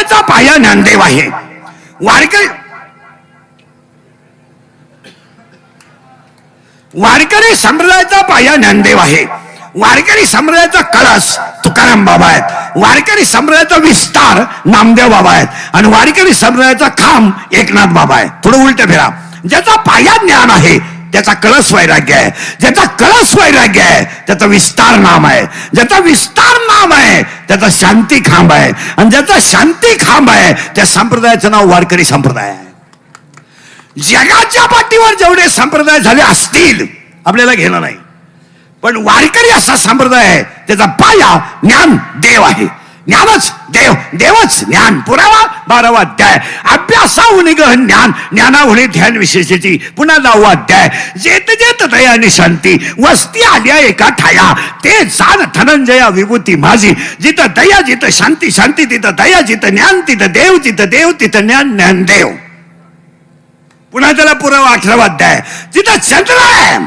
संप्रदायाचा पाया ज्ञानदेव आहे. वारकरी संप्रदायाचा पाया ज्ञानदेव आहे. वारकरी संप्रदायाचा कळस तुकाराम बाबा आहेत. वारकरी संप्रदायाचा विस्तार नामदेव बाबा आहेत. आणि वारकरी संप्रदायाचा खांब एकनाथ बाबा आहे. थोडं उलट फिरा. ज्याचा पाया ज्ञान आहे त्याचा कळस वैराग्य आहे. ज्याचा कळस वैराग्य आहे त्याचा विस्तार नाम आहे. ज्याचा विस्तार नाम आहे त्याचा शांती खांब आहे. आणि ज्याचा शांती खांब आहे त्या संप्रदायाचं नाव वारकरी संप्रदाय आहे. जगाच्या पाठीवर जेवढे संप्रदाय झाले असतील आपल्याला घेणं नाही, पण वारकरी असा संप्रदाय आहे त्याचा पाया ज्ञान देव आहे. ज्ञानच देव, देवच ज्ञान. पुरावा 12वा अध्याय. अभ्यासाहून गहन ज्ञान, ज्ञानाहून ध्यान विशेषाची. पुन्हा 9वा अध्याय. जेत जेत दया आणि शांती वस्ती आल्या एका ठाया, ते जाण धनंजया विभूती माझी. जिथं दया जिथं शांती, शांती तिथं दया, जिथं ज्ञान तिथं देव, तिथं देव तिथं ज्ञान, ज्ञान देव. पुन्हा त्याला पुरावा 18वा अध्याय. जिथं चंद्र आहे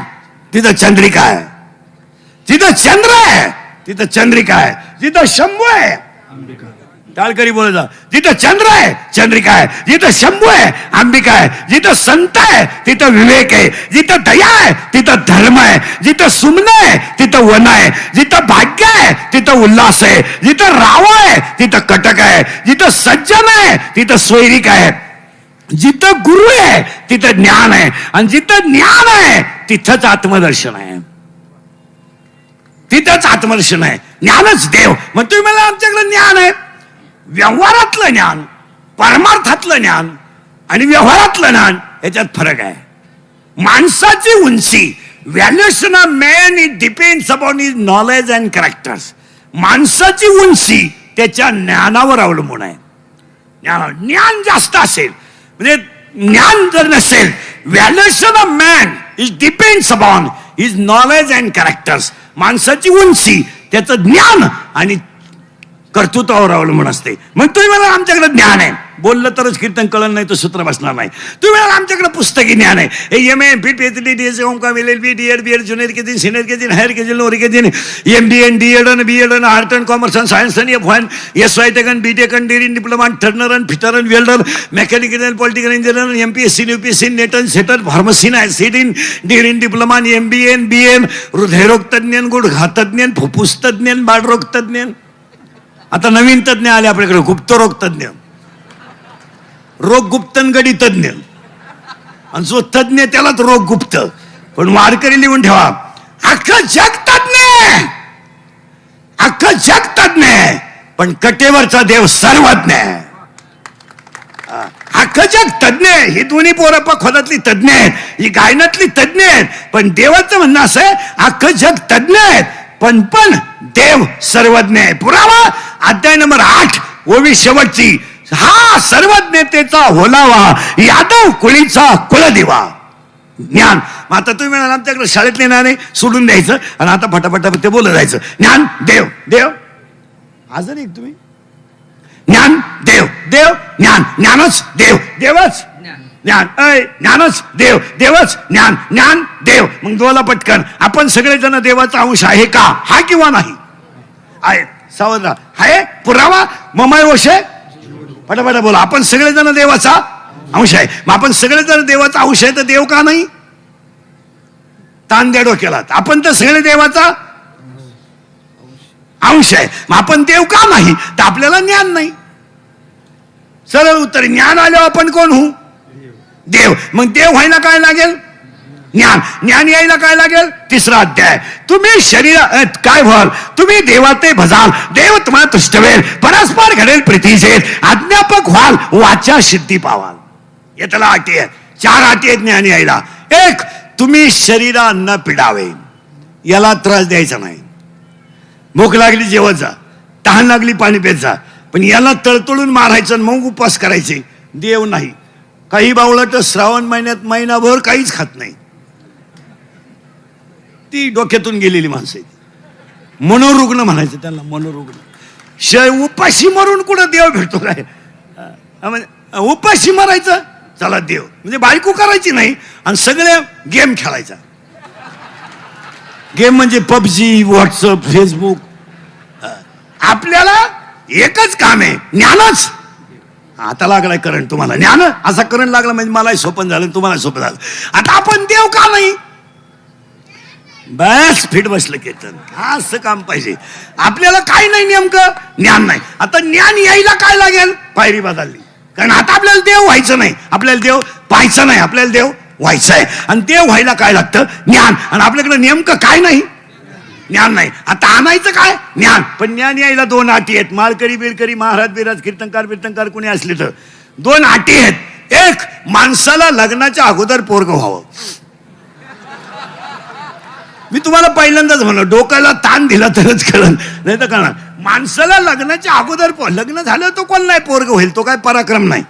तिथं चंद्रिका आहे. जिथं चंद्र आहे तिथं चंद्रिका आहे. जिथं शंभू आहे टाळकरी बोलायचा. जिथं चंद्र आहे चंद्रिका आहे. जिथं शंभू आहे अंबिका आहे. जिथं संत आहे तिथं विवेक आहे. जिथं दया आहे तिथं धर्म आहे. जिथं सुमन आहे तिथं वन आहे. जिथं भाग्य आहे तिथं उल्हास आहे. जिथं राव आहे तिथं कटक आहे. जिथं सज्जन आहे तिथं सोयरिक आहे. जिथं गुरु आहे तिथं ज्ञान आहे. आणि जिथं ज्ञान आहे तिथंच आत्मदर्शन आहे. तिथंच आत्मदर्शन आहे. ज्ञानच देव. मग तुम्ही मला आमच्याकडे ज्ञान आहे. व्यवहारातलं ज्ञान, परमार्थातलं ज्ञान आणि व्यवहारातलं ज्ञान याच्यात फरक आहे. माणसाची उंची, valuation of man it depends upon his knowledge and characters. माणसाची उंची त्याच्या ज्ञानावर अवलंबून आहे. ज्ञान जास्त असेल म्हणजे ज्ञान जर नसेल, valuation of man is depends upon his knowledge and characters. माणसाची उंची त्याचं ज्ञान आणि कर्तृत्वावर अवलंबून असते. मग तुम्ही मला आमच्याकडे ज्ञान आहे, बोललं तरच कीर्तन कळलं नाही तर सूत्र बसणार नाही. तुम्ही मला आमच्याकडे पुस्तकी ज्ञान आहे. एम ए बी पीएचडी डीएस ओमका एलएलबी डीएड बीएड ज्युनियर के दिन सिनियर के दिन हायर के दिन लोअर के दिन एमबीए डीएड आणि बीएड आणि आर्ट अँड कॉमर्स आणि सायन्स आणि एफ1 एसवाय टेकन बीटेक आणि डेअरी डिप्लोमा टर्नर आणि फिटर आणि वेल्डर मेकॅनिकल आणि political engineer MPSC UPSC net आणि सेटर फार्मसी आणि सीट इन डेअरी डिप्लोमा आणि एमबीए बीएम हृदयरोग तज्ञ गुडघातज्ञ फुफ्फुस तज्ञ बाळरोग तज्ञ. आता नवीन तज्ञ आले आपल्याकडे गुप्तरोग तज्ञ, रोग गुप्तनगडी तज्ञ. आणि जो तज्ञ त्यालाच रोग गुप्त. पण वारकरी लिहून ठेवा, अख्खं जग तज्ञ, अख्खं जग तज्ञ, पण कटेवरचा देव सर्वज्ञ. अख्खं जग तज्ञ. ही दोन्ही पोरप्पा खोदातली तज्ञ आहेत, ही गायनातली तज्ञ आहेत. पण देवाचं म्हणणं असं आहे, अख्खं जग तज्ञ आहेत पण देव सर्वज्ञ आहे. पुरावा अध्याय नंबर 8 ओवी शेवटची. हा सर्वज्ञतेचा होलावा, यादव कुळीचा कुलदिवा. ज्ञान. मग आता तुम्ही म्हणाल आमच्याकडे शाळेतले ज्ञान आहे सोडून द्यायचं आणि आता फटाफटा ते बोलत जायचं. ज्ञान देव, देव हजर एक तुम्ही. ज्ञान देव, देव ज्ञान, ज्ञानच देव, देवच ज्ञान, ज्ञानच देव, देवच ज्ञान, ज्ञान देव. मग दोला पटकन. आपण सगळेजण देवाचा अंश आहे का? हा किंवा नाही? आहे. सावध राहा. आहे. पुरावा ममाय वशे फटाफटा बोला. आपण सगळेजण देवाचा अंश आहे. मग आपण सगळेजण देवाचा अंश आहे तर देव का नाही? ताण द्या डोक्याला. आपण तर सगळे देवाचा अंश आहे. मग आपण देव का नाही? तर आपल्याला ज्ञान नाही. सरळ उत्तर. ज्ञान आल्यावर आपण कोण होऊ? देव. मग देव व्हायला काय लागेल? ज्ञान. ज्ञान यायला काय लागेल? 3रा अध्याय. तुम्ही शरीर काय व्हाल? तुम्ही देवाते भजाल, देव तुम्हाला तुष्टवेल, परस्पर घडेल प्रीतीचे, अध्यापक व्हाल, वाचा सिद्धी पावाल. हे त्याला अटी आहेत. 4 अटी आहेत ज्ञान यायला. 1, तुम्ही शरीरा न पिडावे, याला त्रास द्यायचा नाही. भूक लागली जेवत जा, तहान लागली पाणी पेत जा, पण याला तळतळून मारायचं मग उपवास करायचे. देव नाही. काही बावळट श्रावण महिन्यात महिनाभर काहीच खात नाही. ती डोक्यातून गेलेली माणसं. मनोरुग्ण म्हणायचं त्यांना, मनोरुग्ण. उपाशी मरून कुठं देव भेटतो काय? उपाशी मरायचं, चला देव. म्हणजे बायको करायची नाही आणि सगळे गेम खेळायचा. गेम म्हणजे पबजी, व्हॉट्सअप, फेसबुक. आपल्याला एकच काम आहे, ज्ञानच आता लागलाय करंट तुम्हाला, ज्ञान असा करंट लागला म्हणजे मलाही सोपं झालं, तुम्हाला सोपं झालं. आता आपण देव का नाही, बस फिट बसलं कीर्तन. असं काम पाहिजे आपल्याला. काय नाही नेमकं ज्ञान नाही. आता ज्ञान यायला काय लागेल, पायरी बदलली. कारण आता आपल्याला देव व्हायचं नाही, आपल्याला देव पाहायचं नाही, आपल्याला देव व्हायचं आहे. आणि देव व्हायला काय लागतं, ज्ञान. आणि आपल्याकडे नेमकं काय नाही, ज्ञान नाही. आता आणायचं काय, ज्ञान. पण ज्ञान यायला दोन अटी आहेत. माळकरी बिरकरी महाराज बिराज कीर्तनकार बिर्तनकार कोणी असले तर दोन अटी आहेत. एक, माणसाला लग्नाच्या अगोदर पोरग व्हावं. मी तुम्हाला पहिल्यांदाच म्हणलो, डोक्याला ताण दिला तरच कळलं, नाही तर कळणार. माणसाला लग्नाच्या अगोदर, लग्न झालं तो कोण नाही पोरग होईल, तो काय पराक्रम नाही.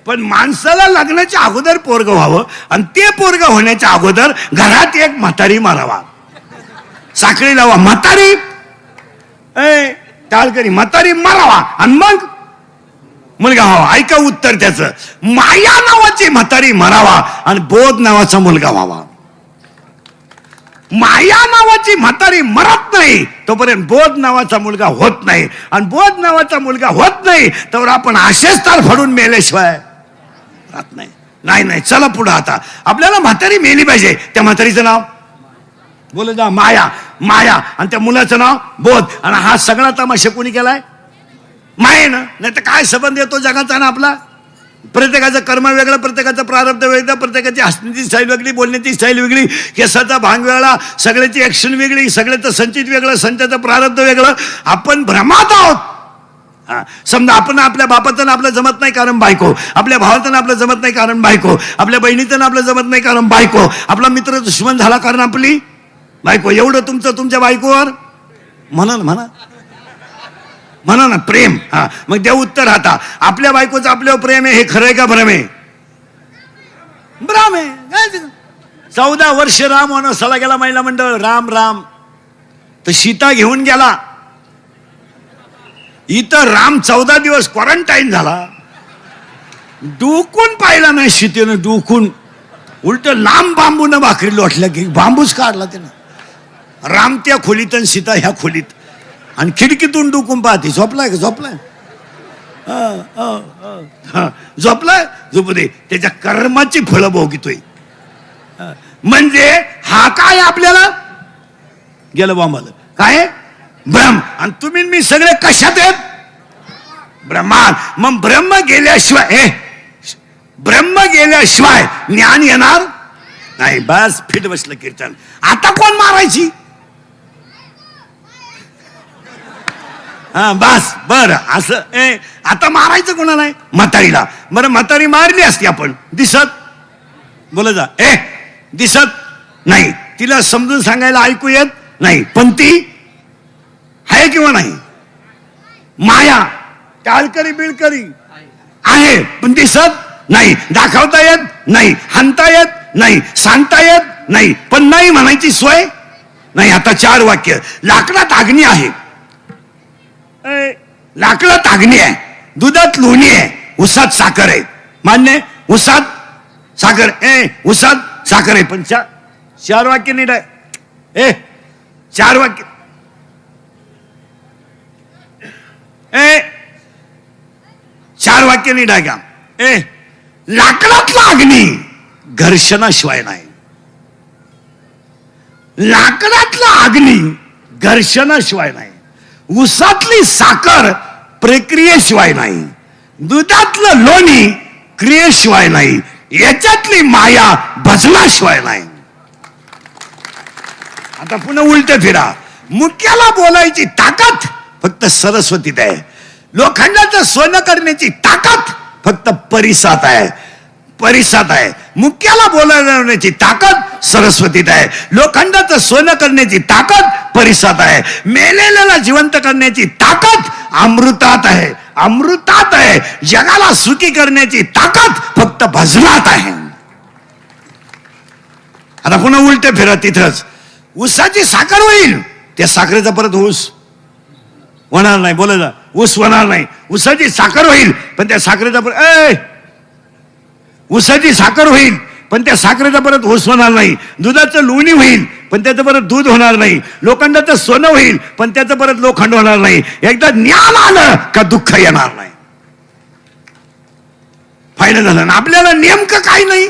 पण माणसाला लग्नाच्या अगोदर पोरग व्हावं. आणि ते पोरग होण्याच्या अगोदर घरात एक म्हातारी मारावा, साखळी लावा. म्हातारी टाळकरी म्हातारी मारावा आणि मग मुलगा व्हावा. ऐका उत्तर त्याचं, माया नावाची म्हातारी मारावा आणि बोध नावाचा मुलगा व्हावा. माया नावाची म्हातारी मरत नाही तोपर्यंत बोध नावाचा मुलगा होत नाही. आणि बोध नावाचा मुलगा होत नाही तर आपण असेच तर फडून मेल्याशिवाय राहत नाही. नाही नाही, चला पुढे. आता आपल्याला म्हातारी मेली पाहिजे. त्या म्हातारीचं नाव बोल जा, माया. माया. आणि त्या मुलाचं नाव बोध. आणि हा सगळा तमाशा कोणी केलाय, मायेनं. नाही तर काय संबंध येतो जगाचा ना आपला. प्रत्येकाचं कर्म वेगळं, प्रत्येकाचं प्रारब्ध वेगळं, प्रत्येकाची हसण्याची स्टाईल वेगळी, बोलण्याची स्टाईल वेगळी, केसाचा भांग वेगळा, सगळ्याची ऍक्शन वेगळी, सगळ्याचं संचित वेगळं, संचाचं प्रारब्ध वेगळं. आपण भ्रमात आहोत. समजा आपण आपल्या बापाचं आपलं जमत नाही कारण बायको, आपल्या भावाचं आपलं जमत नाही कारण बायको, आपल्या बहिणीचं आपलं जमत नाही कारण बायको, आपला मित्र दुश्मन झाला कारण आपली बायको. एवढं तुमचं तुमच्या बायकोवर म्हणा ना, म्हणा म्हणा ना, प्रेम. मग देव उत्तर आता, आपल्या बायकोचं आपल्यावर प्रेम आहे, हे खरं आहे का भ्रम आहे, भ्रम आहे. 14 वर्ष राम वनवासाला गेला महिला मंडळ, राम राम. तर सीता घेऊन गेला. इथं राम 14 दिवस क्वारंटाईन झाला. डुकून पाहिला नाही सीतेनं, डुकून. उलट लांब बांबून भाकरी लोटल्या की बांबूच काढला त्यानं. राम त्या खोलीत आणि सीता ह्या खोलीत. आणि खिडकीतून डुकून पाहते. झोपलाय का, झोपलाय, झोपलाय, झोपू दे. त्याच्या कर्माची फळं भोगतोय. म्हणजे हा काय आपल्याला गेलं बांबाला, काय ब्रह्म. आणि तुम्ही मी सगळे कशात आहेत, ब्रह्मात. मग ब्रह्म गेल्याशिवाय, ब्रह्म गेल्याशिवाय ज्ञान येणार नाही. बस फिट बसलं कीर्तन. आता कोण मारायची, बस बर असं. आता मारायचं कोणाला आहे, म्हातारीला. बरं म्हातारी मारली असती आपण, दिसत बोला जा, दिसत नाही. तिला समजून सांगायला ऐकू येत नाही, पण ती आहे किंवा नाही. माया टाळकरी बिळकरी आहे पण दिसत नाही, दाखवता येत नाही, हाणता येत नाही, सांगता येत नाही, पण नाही म्हणायची सोय नाही. आता 4 वाक्य. लाकडात अग्नी आहे, लाकडात अग्नी आहे, दुधात लोणी आहे, उसात साखर आहे. मान्य, उसात साखर, उसात साखर आहे. पण 4 वाक्य नीट आहे. 4 वाक्य. 4 वाक्य नीट आहे का. लाकडातला अग्नी घर्षणाशिवाय नाही. लाकडातला अग्नी घर्षणाशिवाय नाही. उसातली साखर प्रक्रियेशिवाय नाही. दुधातलं लोणी क्रियेशिवाय नाही. याच्यातली माया भजनाशिवाय नाही. आता पुन्हा उलट फिरा. मुक्याला बोलायची ताकद फक्त सरस्वतीत आहे. लोखंडाचं सोनं करण्याची ताकद फक्त परिसात आहे, परिसात आहे. मुक्याला बोलवण्याची ताकद सरस्वतीत आहे. लोखंडाचं सोनं करण्याची ताकद परिसात आहे. मेलेल्याला जिवंत करण्याची ताकद अमृतात आहे, अमृतात आहे. जगाला सुखी करण्याची ताकद फक्त भजनात आहे. आता पुन्हा उलट फिरा तिथंच. ऊसाची साखर होईल, त्या साखरेचा परत ऊस होणार नाही. बोला जा, ऊस होणार नाही. ऊसाची साखर होईल पण त्या साखरेचा परत ऊसाची साखर होईल पण त्या साखरेचा परत ऊस होणार नाही. दुधाचं लोणी होईल पण त्याचं परत दूध होणार नाही, लोखंडाचं सोनं होईल पण त्याचं परत लोखंड होणार नाही. एकदा ज्ञान आलं का दुःख येणार नाही. फायदा झाला ना. आपल्याला नेमकं काय नाही,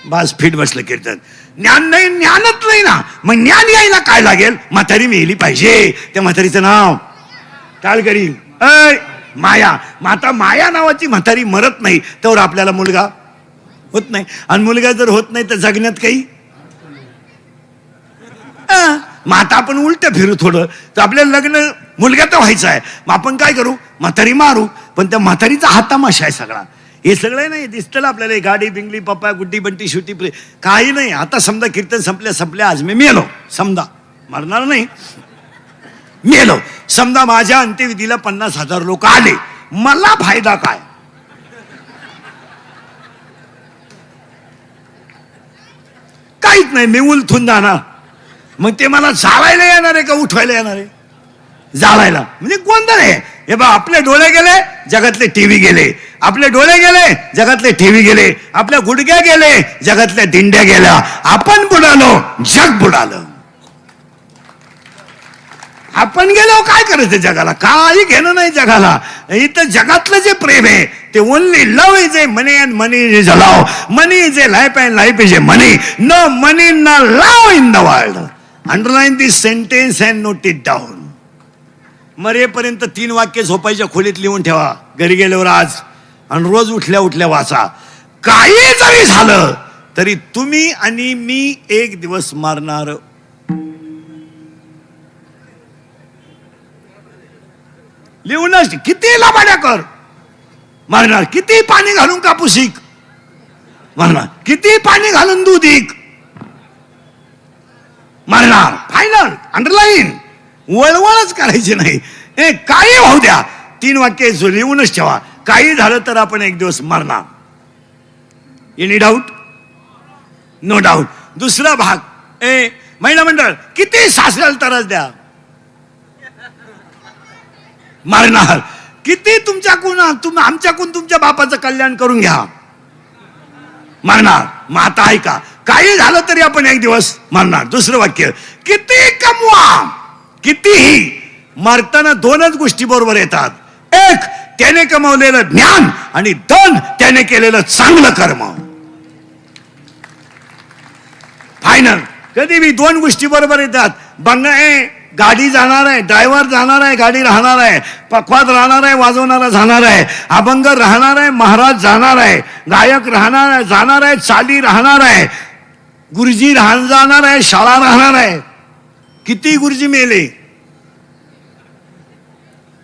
बस फिट बसलं कीर्तन. ज्ञान नाही, ज्ञानच नाही ना. मग ज्ञान यायला काय लागेल, म्हातारी मिळली पाहिजे. त्या म्हातारीचं नाव टाळ करी माया. आता माया नावाची म्हातारी मरत नाही तर आपल्याला मुलगा होत नाही. आणि मुलगा जर होत नाही तर जगण्यात काही. मग आता आपण उलट फिरू थोडं, तर आपल्याला लग्न मुलगा तर व्हायचा आहे. मग आपण काय करू, म्हातारी मारू. पण त्या म्हातारीचा हा तमाशा आहे सगळा. हे सगळं नाही दिसतं आपल्याला, गाडी बिंगली पप्पा गुड्डी बंटी शुटी काही नाही. आता समजा कीर्तन संपल्या आज मी मेलो, समजा मरणार नाही, मेलो समजा. माझ्या अंत्यविधीला 50,000 लोक आले, मला फायदा काय? काहीच नाही. मी उलथून जाणार. मग ते मला जाळायला येणार आहे का उठवायला येणार आहे? जाळायला. म्हणजे गोंधळ आहे. हे बा, आपले डोळे गेले, जगातले टीव्ही गेले. आपले डोळे गेले, जगातले टीव्ही गेले. आपल्या गुडघ्या गेले, जगातल्या दिंड्या गेल्या. आपण बुडालो, जग बुडालं. आपण गेलो काय करायचं जगाला? काही घेणं नाही जगाला. इथं जगातलं जे प्रेम आहे ते only love is a money and money is a love. Money is a life and life is a money. No money no love in the world. Underline this sentence and note it down. मरेपर्यंत 3 वाक्य झोपायच्या खोलीत लिहून ठेवा, घरी गेल्यावर आज, आणि रोज उठल्या उठल्या वाचा. काही जरी झालं तरी तुम्ही आणि मी एक दिवस मारणार. लिहूनच. किती लाबाड्या कर, मरणार. किती पाणी घालून कापूस इक, मरणार. किती पाणी घालून दूध इक, मरणार. Final underline. वळवळच करायची नाही. काही होऊ द्या, 3 वाक्य लिहूनच ठेवा. काही झालं तर आपण एक दिवस मरणार. Any doubt? No doubt. दुसरा भाग, महिला मंडळ, किती सासऱ्याला त्रास द्या, मरणार. किती तुमच्याकडून आमच्याकडून तुमच्या बापाचं कल्याण करून घ्या, मरणार. मग आता ऐका, काही झालं तरी आपण एक दिवस मरणार. दुसरं वाक्य, किती कमवा, कितीही, मरताना 2च गोष्टी बरोबर येतात. एक, त्याने कमवलेलं ज्ञान, आणि 2, त्याने केलेलं चांगलं कर्म. फायनल. कधी बी 2 गोष्टी बरोबर येतात. गाडी जाणार आहे, ड्रायव्हर जाणार आहे, गाडी राहणार आहे, पखवाद राहणार आहे, वाजवणारा जाणार आहे, अभंग राहणार आहे, महाराज जाणार आहे, गायक राहणार आहे, जाणार आहे, चाली राहणार आहे, गुरुजी जाणार आहे, शाळा राहणार आहे. किती गुरुजी मेले?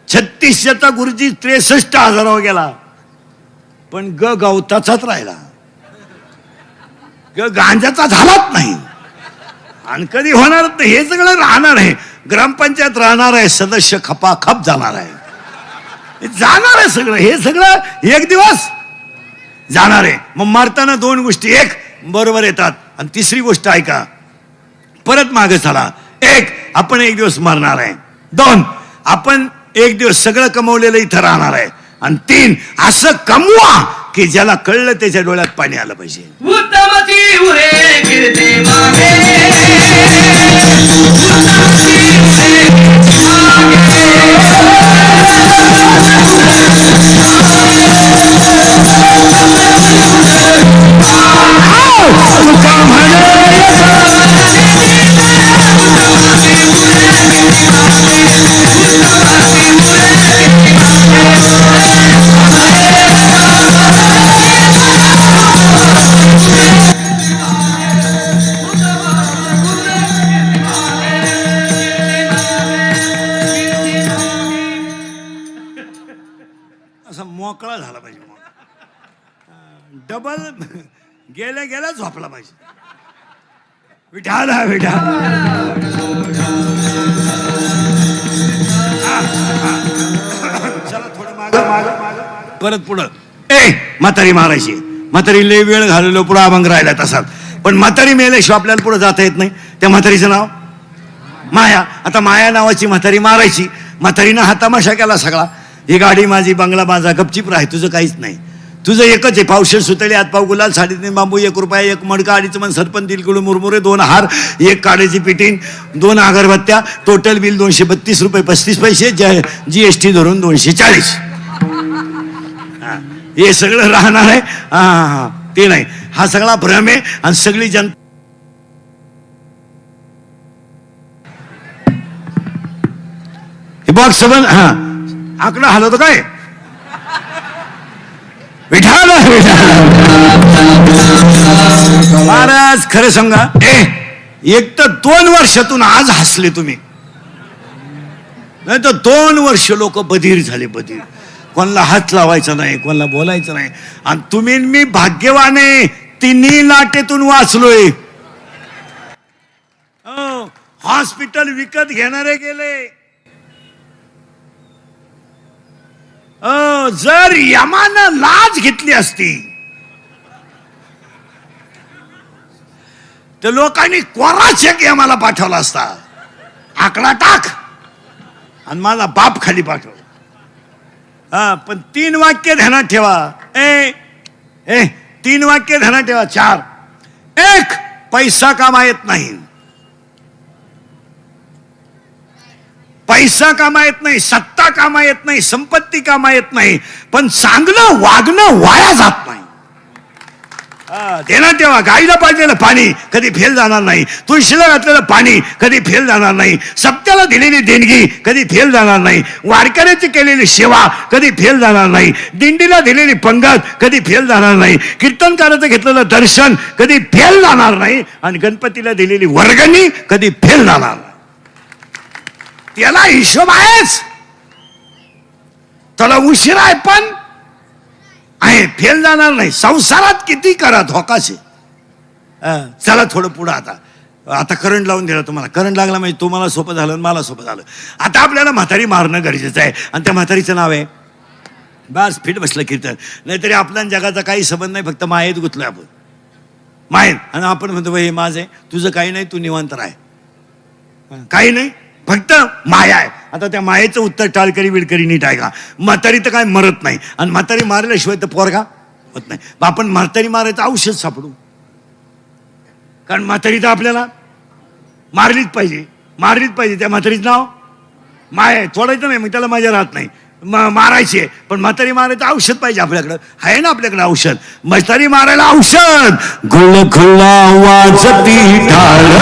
3600चा गुरुजी 63,000 गेला. पण गवताचाच राहिला, गांजाचा झालाच नाही. आणि कधी होणार नाही. हे सगळं राहणार आहे. ग्रामपंचायत राहणार आहे, सदस्य खपाखप जाणार आहे, जाणार आहे सगळं. हे सगळं एक दिवस जाणार आहे. मग मारताना 2 गोष्टी एक बरोबर येतात. आणि तिसरी गोष्ट ऐका, परत मागे चला. 1, आपण एक दिवस मरणार आहे. 2, आपण एक दिवस सगळं कमवलेलं इथं राहणार आहे. आणि 3, असं कमवा की ज्याला कळलं त्याच्या डोळ्यात पाणी आलं पाहिजे. उत्तमची उरे कीर्ती मागे, असा मोकळा झाला पाहिजे. डबल गेल्या गेल्या झोपला पाहिजे. विठाल विठाल. चला थोडं माग परत पुढं. म्हातारी मारायची. म्हातारी लय वेळ घालवलो, पुढं अभंग राहिला तसाच. पण म्हातारी मेल्याशिवाय आपल्याला पुढे जाता येत नाही. त्या म्हातारीचं नाव माया. आता माया नावाची म्हातारी मारायची. म्हातारीनं हा तमाशा केला सगळा. ही गाडी माझी, बंगला माझा, गपचीप राह, तुझं काहीच नाही. तुझं एकच आहे, पावशे सुतळी, हातपाव गुलाल, 3.5 बांबू, 1 रुपया, 1 मडका, 2.5 मन सरपण, 3 किलो मुरमुरे, 2 हार, 1 काड्याची पिटीन, 2 अगरबत्त्या, टोटल बिल 232 रुपये 35 पैसे, GST धरून 240. हे सगळं राहणार आहे. हा ते नाही, हा सगळा भ्रम आहे. आणि सगळी जनता बॉक्स सबन हा आकडा हलवतो काय? विठाल महाराज खरं सांगा, एक तर 2 वर्षातून आज हसले तुम्ही, नाही तर 2 वर्ष लोक बधीर झाले, बधीर. कोणाला हात लावायचा नाही, कोणाला बोलायचं नाही. आणि तुम्ही मी भाग्यवान आहे, 3 लाटेतून वाचलोय. हॉस्पिटल विकत घेणारे गेले. जर यमानं लाज घेतली असती तर लोकांनी कोरा चेक यमाला पाठवला असता, आकडा टाक आणि माझा बाप खाली पाठव. पण 3 वाक्य ध्यानात ठेवा. 3 वाक्य ध्यानात ठेवा. 4. 1. पैसा कामा येत नाही, पैसा कामा येत नाही, सत्ता कामा येत नाही, संपत्ती कामा येत नाही, पण चांगलं वागणं वाया जात नाही. देणार तेव्हा गाईला पाजलेलं पाणी कधी फेल जाणार नाही, तुळशीला घातलेलं पाणी कधी फेल जाणार नाही, सप्त्याला दिलेली देणगी कधी फेल जाणार नाही, वारकऱ्याची केलेली सेवा कधी फेल जाणार नाही, दिंडीला दिलेली पंगत कधी फेल जाणार नाही, कीर्तनकाराचं घेतलेलं दर्शन कधी फेल जाणार नाही, आणि गणपतीला दिलेली वर्गणी कधी फेल जाणार नाही. त्याला हिशोब आहेच. त्याला उशीर आहे पण आहे, फेल जाणार नाही. संसारात किती करा धोकाचे. चला थोडं पुढं. आता करंट लावून दिला तुम्हाला. करंट लागला म्हणजे तुम्हाला सोपं झालं, मला सोपं झालं. आता आपल्याला म्हातारी मारणं गरजेचं आहे, आणि त्या म्हातारीचं नाव आहे बस फिट बसलं कीर्तन. नाहीतरी आपल्या जगाचा काही संबंध नाही, फक्त मायेत गुतलोय आपण, मायेत. आणि आपण म्हणतो हे माझं आहे, तुझं काही नाही, तू निवांत राह, काही नाही, फक्त माया आहे. आता त्या मायेचं उत्तर टाळकरी विडकरी नीट आहे का? म्हातारी तर काय मरत नाही, आणि म्हातारी मारल्याशिवाय तर पोरगा होत नाही. आपण म्हातारी मारायचं औषध सापडू, कारण म्हातारी तर आपल्याला मारलीच पाहिजे, मारलीच पाहिजे. त्या म्हातारीचं नाव माया आहे. तोडायचं नाही, मग त्याला मजा राहत नाही, मारायची आहे. पण म्हातारी मारायचं औषध पाहिजे आपल्याकडं. आहे ना आपल्याकडे औषध? म्हातारी मारायला औषध. गुल खुल्ला वाजती ढाल,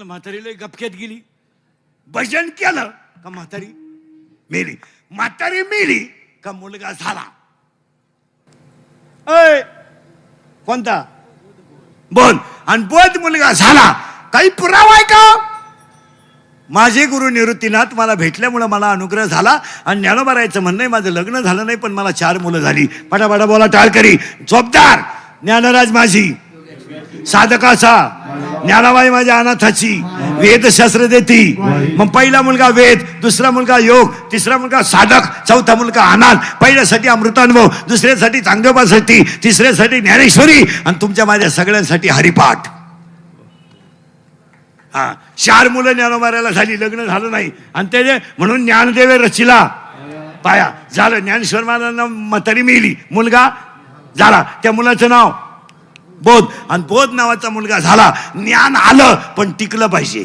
म्हातारीला गपक्यात गेली. भजन केलं का म्हातारी मेली, म्हातारी मेली का मुलगा झाला. कोणता? बोल. आणि बोध मुलगा झाला. काही पुरावा आहे का? माझे गुरु निवृत्तीनाथ मला भेटल्यामुळे मला अनुग्रह झाला. आणि ज्ञानोबारायचं म्हणणं, माझं लग्न झालं नाही पण मला 4 मुलं झाली. पटापटा बोला टाळकरी. झोपदार ज्ञानराज माझी, साधकाचा ज्ञानाबाई माझ्या अनाथाची वेदशास्त्र देती. मग पहिला मुलगा वेद, दुसरा मुलगा योग, तिसरा मुलगा साधक, चौथा मुलगा अनाथ. पहिल्यासाठी अमृतानुभव, दुसऱ्यासाठी चांगदेवासाठी, तिसऱ्यासाठी ज्ञानेश्वरी आणि तुमच्या माझ्या सगळ्यांसाठी हरिपाठ. हा 4 मुलं ज्ञानोबाऱ्याला झाली, लग्न झालं नाही आणि त्याचे म्हणून ज्ञानदेवे रचिला पाया. झालं ज्ञानेश्वर महाराजांना म्हातारी मिळली, मुलगा झाला, त्या मुलाचं नाव बोध आणि बोध नावाचा मुलगा झाला. ज्ञान आलं पण टिकलं पाहिजे,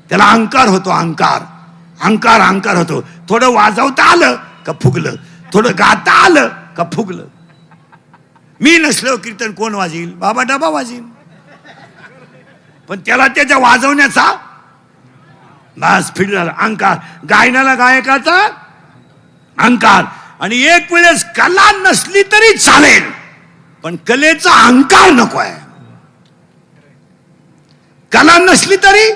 त्याला अहंकार होतो, अहंकार होतो. थोडं वाजवता आलं का फुगलं, थोडं गाता आलं का फुगलं. मी नसलो कीर्तन कोण वाजील, बाबा डबा वाजील. पण त्याला त्याच्या वाजवण्याचा बस फिट झाला अहंकार. गायनाला गायकाचा अहंकार. आणि एक वेळेस कला नसली तरी चालेल पण कलेचा अहंकार नको आहे. कला नसली तरी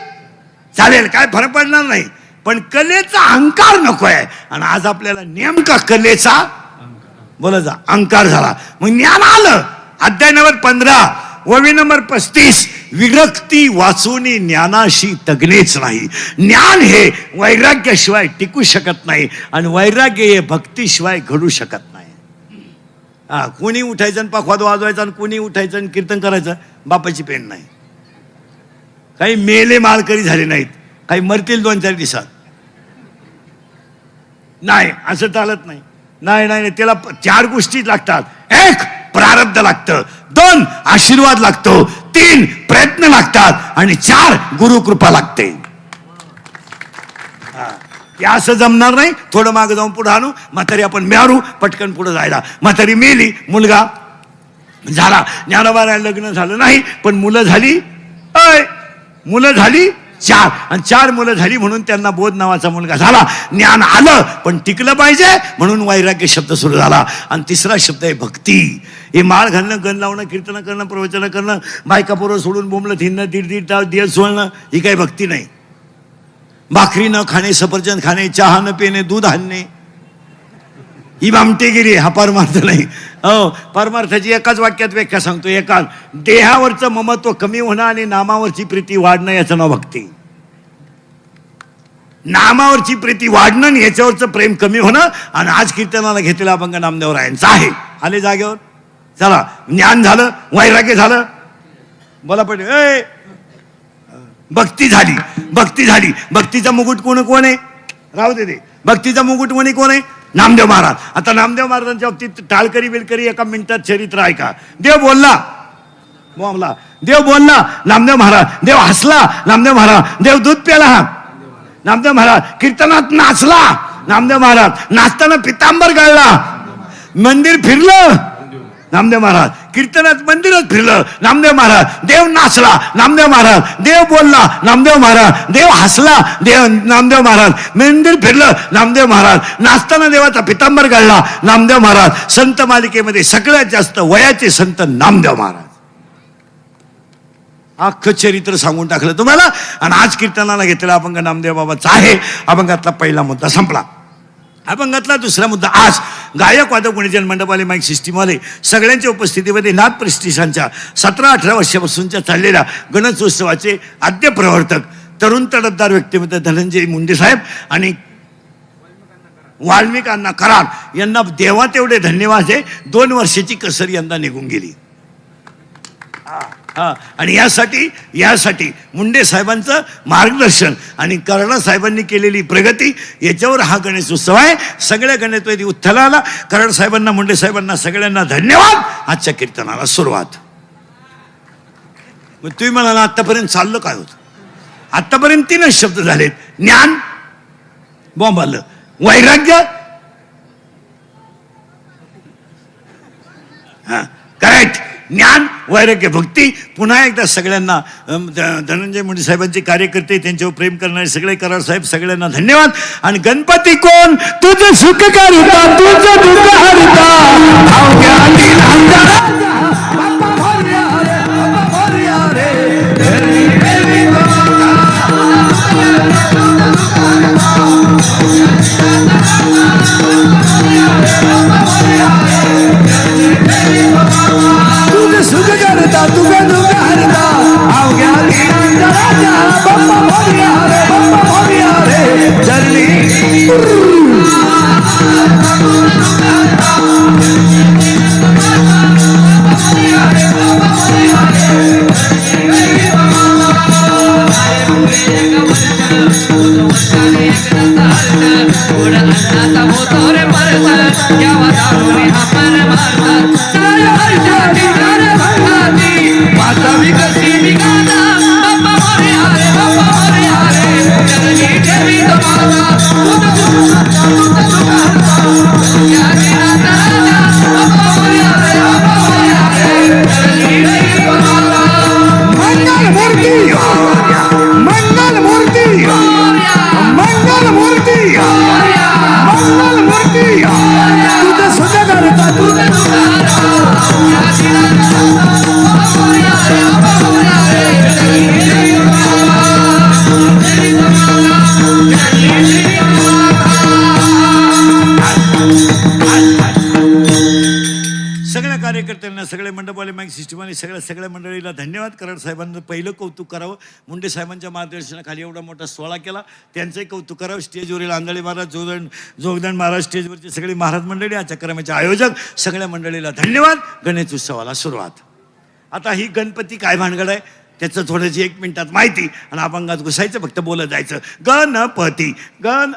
चालेल, काय फरक पडणार नाही, पण कलेचा अहंकार नको आहे. आणि आज आपल्याला नेमका कलेचा बोला जा अहंकार झाला. मग ज्ञान आलं. अध्याय नंबर 15 ओवी नंबर 35 विरक्ती वाचूनी ज्ञानाशी तगणेच नाही. ज्ञान हे वैराग्याशिवाय टिकू शकत नाही आणि वैराग्य हे भक्तीशिवाय घडू शकत नाही. हा कोणी उठायचं आणि पखवाद वाजवायचा आणि कोणी उठायचं आणि कीर्तन करायचं, बापाची पेन नाही. काही मेले मालकरी झाले नाहीत, काही मरतील 2-4 दिवसात. नाही असं चालत नाही. नाही त्याला 4 गोष्टी लागतात. 1 प्रारब्ध लागतं, 2 आशीर्वाद लागतो, 3 प्रयत्न लागतात आणि 4 गुरुकृपा लागते. हे असं जमणार नाही. थोडं मागे जाऊन पुढे आणू, म्हातारी आपण मिळारू पटकन पुढे जायला. म्हातारी मेली, मुलगा झाला. ज्ञानोबाला लग्न झालं नाही पण मुलं झाली, मुलं झाली 4 आणि 4 मुलं झाली म्हणून त्यांना बोध नावाचा मुलगा झाला. ज्ञान आलं पण टिकलं पाहिजे म्हणून वैराग्य शब्द सुरू झाला. आणि तिसरा शब्द आहे भक्ती. हे माळ घालणं, गण लावणं, कीर्तन करणं, प्रवचन करणं, बायकापोरं सोडून बोंबलं थिरणं, 1.5 तास दिवस सोडणं, ही काही भक्ती नाही. भाकरी न खाणे, सफरचंद खाणे, चहा न पिणे, दूध आणणे, ही भामटेगिरी, हा परमार्थ नाही. परमार्थाची एकाच वाक्यात व्याख्या सांगतो. एकाच देहावरचं ममत्व कमी होणं आणि नामावरची प्रीती वाढणं याचं नाव भक्ती. नामावरची प्रीती वाढणं आणि याच्यावरचं प्रेम कमी होणं. आणि आज कीर्तनाला घेतलेला अभंग नामदेवरायांचा आहे. आले जागेवर, चला ज्ञान झालं, वैराग्य झालं, बोला पडे भक्ती झाली. भक्तीचा मुकुट कोण आहे, राहू दे. भक्तीचा मुकुट कोण आहे, नामदेव महाराज. आता नामदेव महाराजांच्या बाबतीत टाळकरी बिलकरी एका मिनिटात चरित्र ऐका. देव बोलला, नामदेव महाराज. देव हसला, नामदेव महाराज. देव दूध प्याला, नामदेव महाराज. कीर्तनात नाचला, नामदेव महाराज. नाचताना पितांबर गाळला, मंदिर फिरलं, नामदेव महाराज. कीर्तनात मंदिरच फिरलं, नामदेव महाराज. देव नाचला, नामदेव महाराज. देव बोलला, नामदेव महाराज. देव हसला, नामदेव महाराज. मंदिर फिरलं, नामदेव महाराज. नाचताना देवाचा पितांबर गाळला, नामदेव महाराज. संत मालिकेमध्ये सगळ्यात जास्त वयाचे संत नामदेव महाराज. अख्खं चरित्र सांगून टाकलं तुम्हाला. आणि आज कीर्तनाला घेतलेला अभंग नामदेव बाबाचा आहे. अभंगातला पहिला मुद्दा संपला. अभंगातला दुसरा मुद्दा. आज गायक वादक गुणीजन मंडपाले माईक सिस्टीमवाले सगळ्यांच्या उपस्थितीमध्ये नाथ प्रेस्टिसांच्या 17-18 वर्षापासूनच्या चाललेल्या गणेशोत्सवाचे आद्य प्रवर्तक तरुण तडफदार व्यक्तिमत्व धनंजय मुंडे साहेब आणि वाल्मिक अण्णा कराड यांना देवा तेवढे धन्यवाद आहे. 2 वर्षाची कसर यंदा निघून गेली. आणि यासाठी मुंडे साहेबांचं मार्गदर्शन आणि कराड साहेबांनी केलेली प्रगती याच्यावर हा गणेशोत्सव आहे. सगळ्या गणेशवादी उत्थलाला कराड साहेबांना, मुंडे साहेबांना सगळ्यांना धन्यवाद. आजच्या कीर्तनाला सुरुवात. मग तुम्ही म्हणाला आतापर्यंत चाललं काय होतं? आतापर्यंत 3च शब्द झालेत. ज्ञान बॉम्ब आलं, वैराग्य करेक्ट, ज्ञान वैराग्य भक्ती. पुन्हा एकदा सगळ्यांना धनंजय मुंडे साहेबांचे कार्यकर्ते, त्यांच्यावर प्रेम करणारे सगळे कराड साहेब सगळ्यांना धन्यवाद. आणि गणपती कोण तुझं सुख करिता, तुझं दुःख हरिता, तुझं सुख करता, तुझं दुःख हरिता, माईक सिस्टम सगळ्या मंडळीला धन्यवाद. कराड साहेबांना पहिलं कौतुक करावं. मुंडे साहेबांच्या मार्गदर्शनाखाली एवढा मोठा सोहळा केला, त्यांचंही कौतुक करावं. स्टेजवरील आंधळे महाराज, जोगदंड महाराज, स्टेजवरचे सगळे महाराज मंडळी, आजच्या कार्यक्रमाचे आयोजक, सगळ्या मंडळीला धन्यवाद. गणेश उत्सवाला सुरुवात. आता ही गणपती काय भानगड आहे त्याचं थोडंशी 1 मिनिटात माहिती आणि अभंगात घुसायचं, फक्त बोलत जायचं. गणपती गण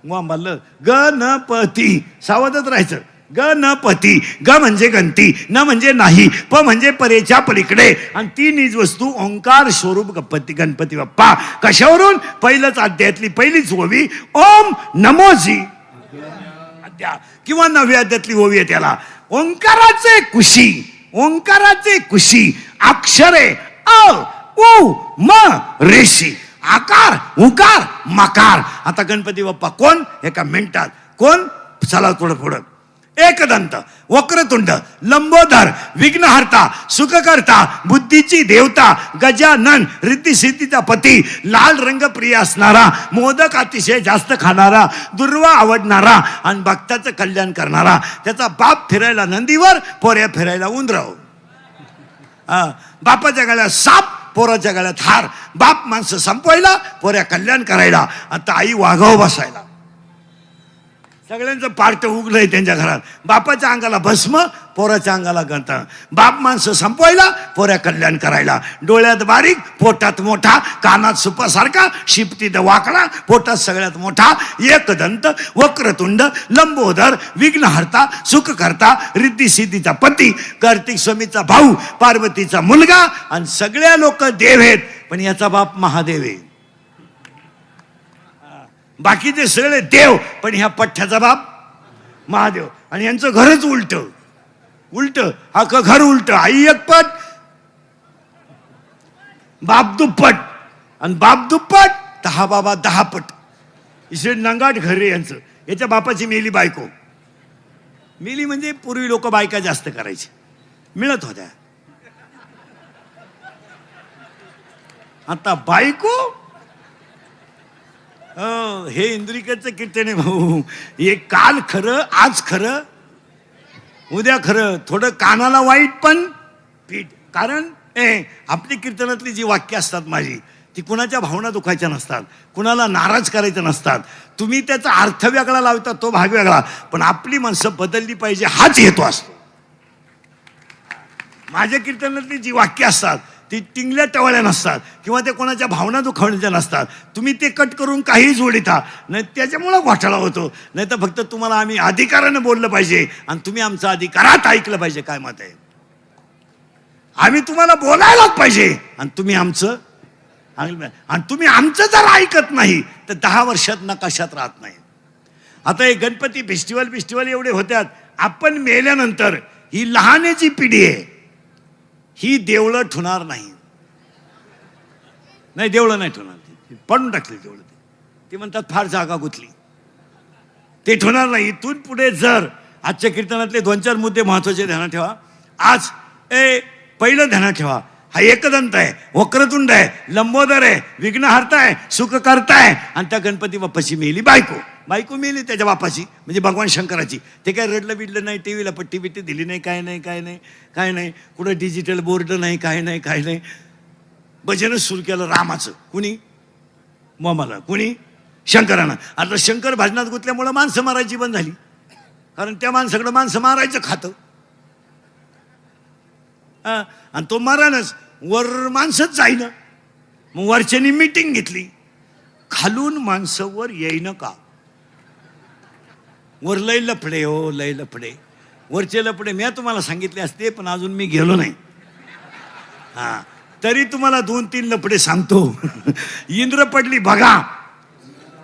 मारलं गणपती, सावधच राहायचं. गणपती, ग म्हणजे गणती, न म्हणजे नाही, प म्हणजे परेच्या पलीकडे, आणि 3 निज वस्तू ओंकार स्वरूप गणपती बाप्पा. कशावरून? पहिलंच अध्यायातली पहिलीच ओवी ओम नमोजी अध्याय किंवा 9व्या अध्यायातली ओवी आहे त्याला. ओंकाराचे कुशी अक्षरे अ उ म रेशी, आकार उकार मकार. आता गणपती बाप्पा कोण? एका मिनिटात कोण? चला पुढं. एकदंत, वक्रतुंड, लंबोदर, विघ्नहर्ता, सुखकर्ता, बुद्धीची देवता, गजानन, रिद्धी सिद्धीचा पती, लाल रंग प्रिय असणारा, मोदक अतिशय जास्त खाणारा, दुर्वा आवडणारा आणि भक्ताचं कल्याण करणारा. त्याचा बाप फिरायला नंदीवर, पोऱ्या फिरायला उंदराव. बापाच्या गळ्यात साप, पोराच्या गळ्यात हार. बाप माणसं संपवायला, पोऱ्या कल्याण करायला. आता आई वाघाव बसायला. सगळ्यांचं पार्ट उगलंय त्यांच्या घरात. बापाच्या अंगाला भस्म, पोराच्या अंगाला गंत. बाप माणसं संपवायला, पोऱ्या कल्याण करायला. डोळ्यात बारीक, पोटात मोठा, कानात सुपासारखा, शिपतीत वाकडा, पोटात सगळ्यात मोठा. एकदंत, वक्रतुंड, लंबोदर, विघ्नहर्ता, सुखकर्ता, रिद्धी सिद्धीचा पती, कार्तिक स्वामीचा भाऊ, पार्वतीचा मुलगा, आणि सगळ्या लोक देव आहेत, पण याचा बाप महादेव आहे. बाकीचे सगळे देव, पण ह्या पठ्ठ्याचा बाप महादेव. आणि यांचं घरच उलट अख्खं घर उलट. आई 1 पट, बाप दुप्पट, आणि बाप दुप्पट तर हा बाबा 10 पट. इथे नंगाट घर रे यांचं. याच्या बापाची मेली बायको. मेली म्हणजे पूर्वी लोक बायका जास्त करायचे, मिळत होत्या. आता बायको, हे इंद्रिकेचं कीर्तन आहे भाऊ. हे काल खरं, आज खरं, उद्या खरं. थोडं कानाला वाईट पण पीठ. कारण आपली कीर्तनातली जी वाक्य असतात माझी, ती कुणाच्या भावना दुखायच्या नसतात, कुणाला नाराज करायचं नसतात. तुम्ही त्याचा अर्थ वेगळा लावता, तो भाग वेगळा, पण आपली माणसं बदलली पाहिजे हाच हेतू असतो. माझ्या कीर्तनातली जी वाक्य असतात ती टिंगल्या टवळ्या नसतात, किंवा ते कोणाच्या भावना दुखावण्याच्या नसतात. तुम्ही ते कट करून काही जोडिता, नाही त्याच्यामुळं घोटाळा होतो. नाही तर फक्त तुम्हाला आम्ही अधिकारानं बोललं पाहिजे आणि तुम्ही आमचं अधिकारात ऐकलं पाहिजे. काय मत आहे? आम्ही तुम्हाला बोलायलाच पाहिजे आणि तुम्ही आमचं, आणि तुम्ही आमचं जर ऐकत नाही तर 10 वर्षात नकाशात राहत नाही. आता हे गणपती फेस्टिवल एवढे होत्यात. आपण मेल्यानंतर ही लहानाची पिढी आहे, ही देवळं ठुणार नाही. देवळं नाही ठुणार, पडून टाकले देवळं. ते म्हणतात फार जागा गुंतली, ते ठुणार नाही. इथून पुढे जर आजच्या कीर्तनातले 2-4 मुद्दे महत्वाचे ध्यानात ठेवा. आज पहिलं ध्यानात ठेवा, हा एकदंत आहे, वक्रतुंड आहे, लंबोदर आहे, विघ्नहर्ता आहे, सुखकर्ता आहे, आणि त्या गणपती बाप्पाची मेली बायको मेली त्याच्या बापाची, म्हणजे भगवान शंकराची. ते काय रडलं बिडलं नाही, टीव्हीला पट्टी बिट्टी दिली नाही, काय नाही. कुठं डिजिटल बोर्ड नाही, काय नाही. भजनच सुरू केलं रामाचं. कुणी? मोमाला. कुणी? शंकरानं. आता शंकर भजनात गुंतल्यामुळं माणसं मारायची बंद झाली, कारण त्या माणसाकडं माणसं मारायचं खातं. आणि तो मारानच, वर माणसंच जाईन. मग वरच्यानी मीटिंग घेतली, खालून माणसं वर येईन का? वर लय लफडे, हो लय लफडे, वरचे लफडे. मी तुम्हाला सांगितले असते, पण अजून मी गेलो नाही. तरी तुम्हाला 2-3 लफडे सांगतो. इंद्र पडली बघा,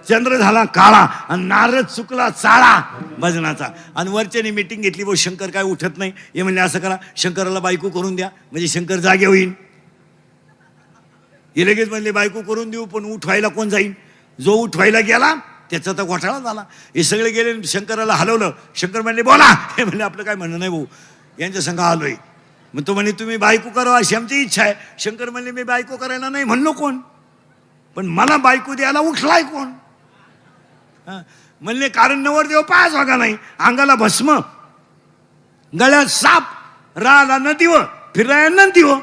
चंद्र झाला काळा, आणि नारद चुकला चाळा भजनाचा. आणि वरच्याने मीटिंग घेतली, भाऊ शंकर काय उठत नाही. हे म्हणले असं करा, शंकराला बायको करून द्या, म्हणजे शंकर जागे होईल. हे लगेच म्हणले बायको करून देऊ, पण उठवायला कोण जाईल? जो उठवायला गेला त्याचा तर घोटाळा झाला. हे सगळे गेले, शंकराला हलवलं. शंकर म्हणले बोला. हे म्हणले आपलं काय म्हणणं नाही भाऊ, यांच्या संघ आलोय. मग तो म्हणे तुम्ही बायको करावं अशी आमची इच्छा आहे. शंकर म्हणले मी बायको करायला नाही म्हणलो कोण, पण मला बायको द्यायला उठलाय कोण? म्हणले कारण नवरदेव 5 वागा नाही, अंगाला भस्म, गळ्यात साप, राहिला नदीवर फिरायला नदीवर.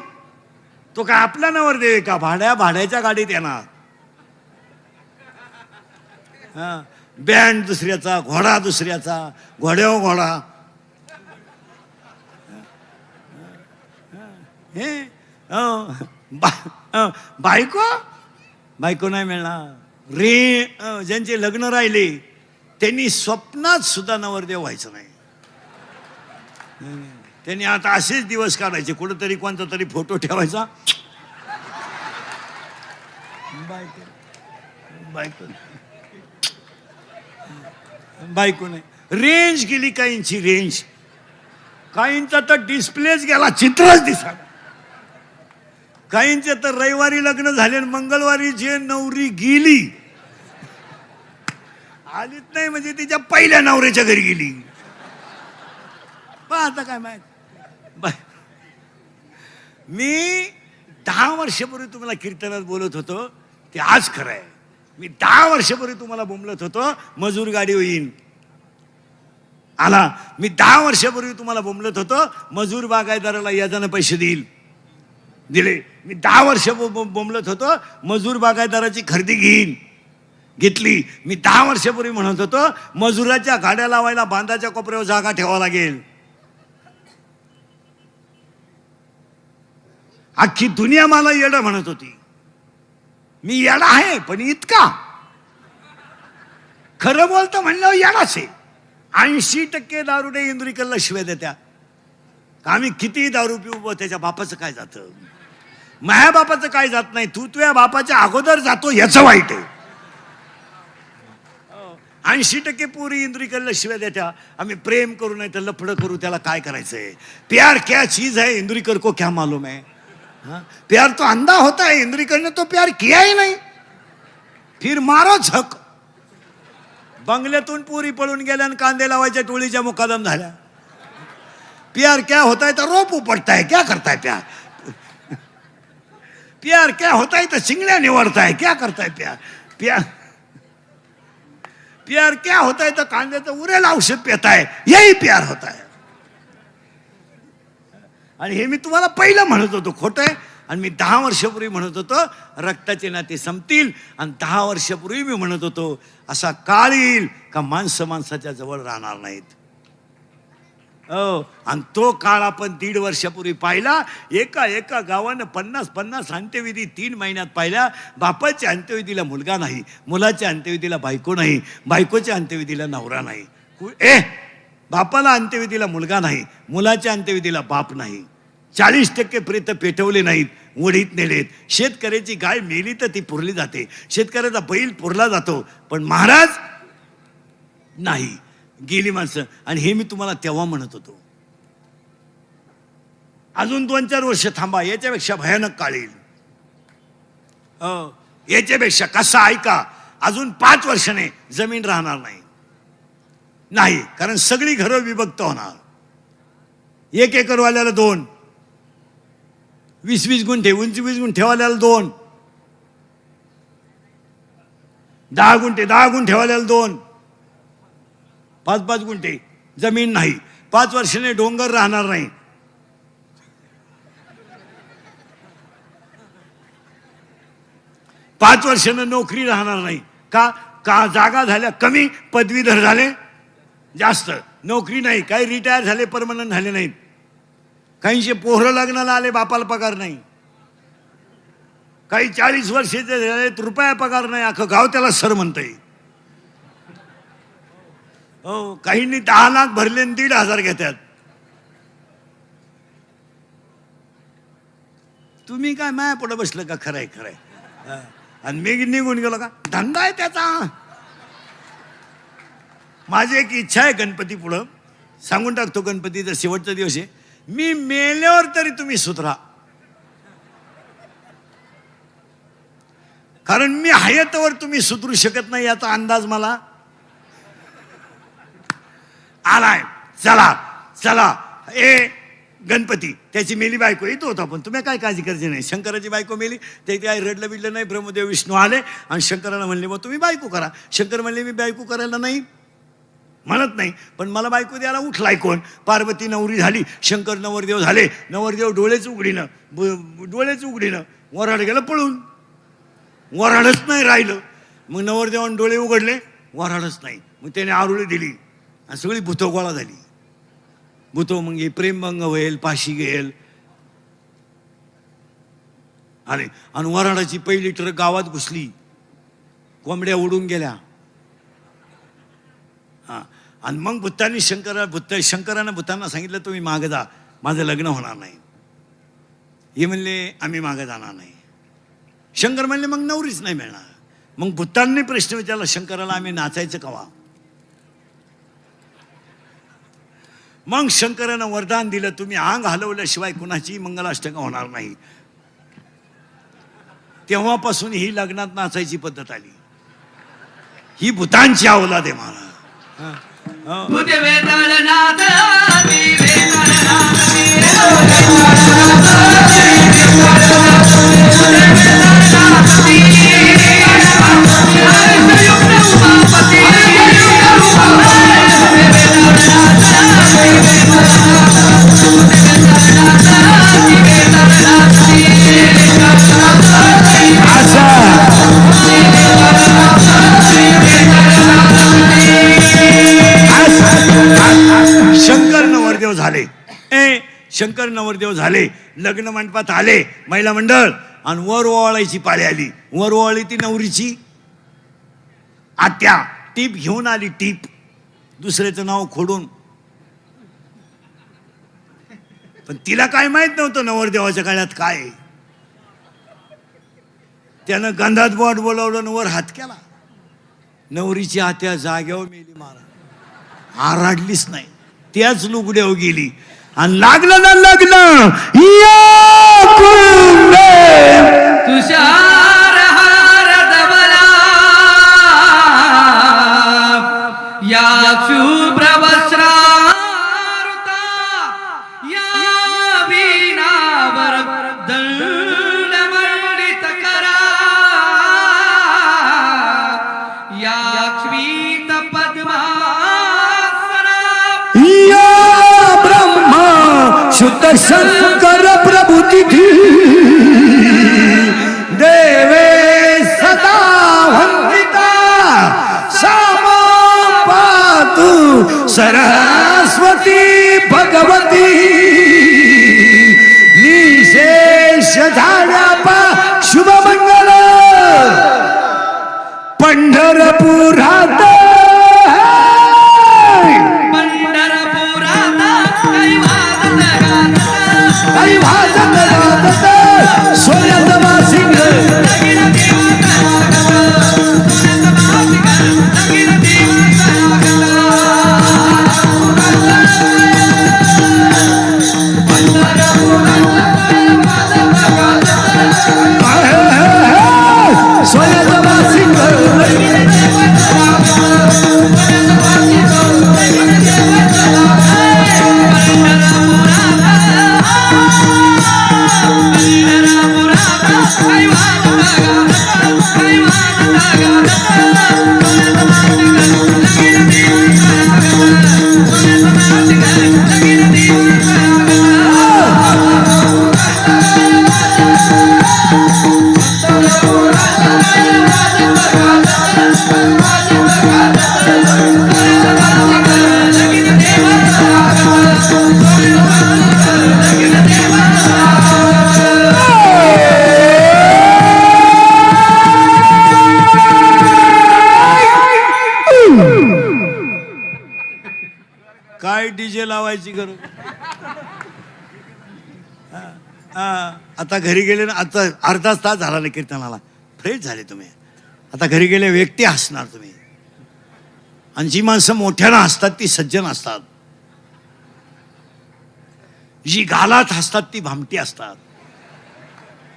तो काय आपला नवर देव का? भाड्याच्या गाडीत येणार. बँड दुसऱ्याचा, घोडा दुसऱ्याचा, घोड्यावर घोडा. हे बायको नाही मिळणार रे. ज्यांचे लग्न राहिले त्यांनी स्वप्नात सुद्धा नवरदेव व्हायचं नाही. त्यांनी आता असेच दिवस काढायचे. कुठंतरी कोणता तरी फोटो ठेवायचा. बायको नाही. रेंज गेली काहींची, रेंज. काहींचा तर डिस्प्लेच गेला, चित्रच दिसा. काहींचे तर रविवारी लग्न झाले, मंगळवारी जे नवरी गेली आलीच नाही, म्हणजे तिच्या पहिल्या नवऱ्याच्या घरी गेली. आता काय माहित. मी 10 वर्षापूर्वी तुम्हाला कीर्तनात बोलत होतो ते आज खरं आहे. मी 10 वर्षापूर्वी तुम्हाला बोंबलत होतो मजूर गाडी होईन आला. मी 10 वर्षापूर्वी तुम्हाला बोंबलत होतो मजूर बागायतदाराला याजानं पैसे देईल, दिले. मी 10 वर्ष बोंबलत होतो मजूर बागायतदाराची खरेदी घेईन, घेतली. मी 10 वर्षापूर्वी म्हणत होतो मजुराच्या गाड्या लावायला बांधाच्या कोपऱ्यावर जागा ठेवावं लागेल. अख्खी दुनिया मला येडा म्हणत होती. मी येडा आहे पण इतका खरं बोलतो म्हणल्यावर येडाच आहे. 80% दारुडे इंदुरीकरला शिव्या देत्या. आम्ही किती दारू पिऊ, त्याच्या बापाचं काय जातं, माझ्या बापाचं काय जात नाही. तू तुझ्या बापाच्या अगोदर जातो याचं वाईट आहे. 80% पोरी इंदुरीकरला शिव्या देत्या. आम्ही प्रेम करू नाही तर लफडं करू, त्याला काय करायचंय. प्यार क्या चीज है इंदुरीकर को क्या मालूम है. प्यार तो अंधा होता है, इंदुरीकर ने तो प्यार किया ही नहीं. फिर मारो झक. बंगल्यातून पोरी पळून गेल्या आणि कांदे लावायच्या टोळीच्या मुकादम झाल्या. प्यार क्या होता है तो रोप उपटता है, क्या करता है प्यार. प्यार क्या होता है तो चिंगड़ियां निवड़ता है, क्या करता है प्यार. प्यार क्या होता है तो कांद्याचं उरेल औषध पिता है, यही प्यार होता है. आणि हे मी तुम्हाला पहिलं म्हणत होतो खोटं आहे. आणि मी 10 वर्षापूर्वी म्हणत होतो रक्ताचे नाते संपतील. आणि 10 वर्षापूर्वी मी म्हणत होतो असा काळ येईल का माणसं माणसाच्या जवळ राहणार नाहीत. आणि तो काळ आपण 1.5 वर्षापूर्वी पाहिला. एका गावानं 50 अंत्यविधी 3 महिन्यात पाहिल्या. बापाच्या अंत्यविधीला मुलगा नाही, मुलाच्या अंत्यविधीला बायको नाही, बायकोच्या अंत्यविधीला नवरा नाही. बापाला अंत्यविधीला मुलगा नाही, मुलाच्या अंत्यविधीला बाप नाही. 40% प्रेत पेटवले नाहीत, वडीत नेलेत. शेतकऱ्याची गाय मेली तर ती पुरली जाते, शेतकऱ्याचा बैल पुरला जातो, पण महाराज नाही, गेली माणसं. आणि हे मी तुम्हाला तेव्हा म्हणत होतो. अजून 2-4 वर्ष थांबा, याच्यापेक्षा भयानक काळ येईल. याच्यापेक्षा कसा ऐका, अजून 5 वर्षाने जमीन राहणार नाही. कारण सगळी घरं विभक्त होणार. 1 एकरवाल्याला 2, 20-20 गुंठे, 20 गुंठेवाल्याला 2, 10 गुंठेवाल्याला 2, 5 गुंठे जमीन नाही. 5 वर्षाने डोंगर राहणार नाही. पाच वर्षाने नोकरी राहणार नाही. का जागा झाल्या कमी, पदवीधर झाले जास्त, नोकरी नाही. काही रिटायर झाले, परमनंट झाले नाहीत. काहींचे पोहरं लग्नाला आले, बापाला पगार नाही. काही 40 वर्षाचे झाले, रुपया पगार नाही. अख्खं गाव त्याला सर म्हणतंय. हो, काहींनी 10 लाख भरले आणि 1,500 घेतात. तुम्ही काय माया पुढे बसलं का. खरंय. आणि मी निघून गेलो का, धंदा आहे त्याचा. माझी एक इच्छा आहे गणपती पुढं, सांगून टाकतो. गणपतीचा शेवटचा दिवस आहे. मी मेल्यावर तरी तुम्ही सुधरा, कारण मी हयातवर तुम्ही सुधरू शकत नाही याचा अंदाज मला आलाय. चला गणपती, त्याची मेली बायको येतो होता, पण तुम्ही काय काळजी करायची नाही. शंकराची बायको मेली, ते काय रडलं बिडलं नाही. ब्रह्मदेव विष्णू आले आणि शंकराला म्हणले मग तुम्ही बायको करा. शंकर म्हणले मी बायको करायला नाही. म्हणत नाही, पण मला बायको द्यायला उठलाय कोण? पार्वती नवरी झाली, शंकर नवरदेव झाले. नवरदेव डोळेच उघडीनं, डोळेच उघडीनं, वराड गेलं पळून, वराडच नाही राहिलं. मग नवरदेवानं डोळे उघडले, वराडच नाही. मग त्याने आरुळी दिली आणि सगळी भूतो गोळा झाली. भूतो मग हे प्रेमभंग होईल, पाशी घेईल. अरे आणि वराडाची पहिली ट्रक गावात घुसली, कोंबड्या उडून गेल्या. हा आणि मग भूतांनी शंकरानं भूतांना सांगितलं, तुम्ही मागं जा, माझं लग्न होणार नाही. हे म्हणले आम्ही मागं जाणार नाही. शंकर म्हणले मग नवरीच नाही मिळणार. मग भूतांनी प्रश्न विचारला शंकराला, आम्ही नाचायचं कवा? मग शंकरानं वरदान दिलं, तुम्ही अंग हलवल्याशिवाय कुणाची मंगलाष्टका होणार नाही. तेव्हापासून ही लग्नात नाचायची पद्धत आली. ही भूतांची अवलाद आहे महाराज. भूते वेताळनाथ, ती वेताळनाथ, शंकर नवरदेव झाले. शंकर नवरदेव झाले, लग्न मंडपात आले महिला मंडळ, आणि वर ओवाळायची पाळी आली. वर ओवाळी ती नवरीची आत्या, टीप घेऊन आली. टीप दुसऱ्याचं नाव खोडून. पण तिला काय माहित नव्हतं नवरदेवाच्या काळात काय. त्यानं गंधात बोट बोलावलं, वर हात केला. नवरीची आत्या जाग्यावर मेली महाराज, आराडलीच नाही. त्याच लुगड्यावर गेली आणि लागलं ना लग्न. तुषार हार दबला, या शुभ्र वस्त्रारुता, या वीणावर दंड मंडित करा, या श्वेत पद्मासना, ब्रह्मा शुद्ध शंकर प्रभु तिथी देवे सदा वंदिता, सामा पातु सरस्वती भगवती, निशेष झाल्या पा शुभ मंगल पंढरपुरात. काही वाजत गाजत सोन्यात वासिंग, सोन्यात वासिंग. काय डीजे लावायची गरज. आता घरी गेले ना, आता अर्धा तास झाला ना कीर्तनाला, फ्रेश झाले तुम्ही. आता घरी गेले व्यक्ती हसणार तुम्ही. आणि जी माणसं मोठ्यानं हसतात ती सज्जन असतात, जी गालात हसतात ती भामटी असतात.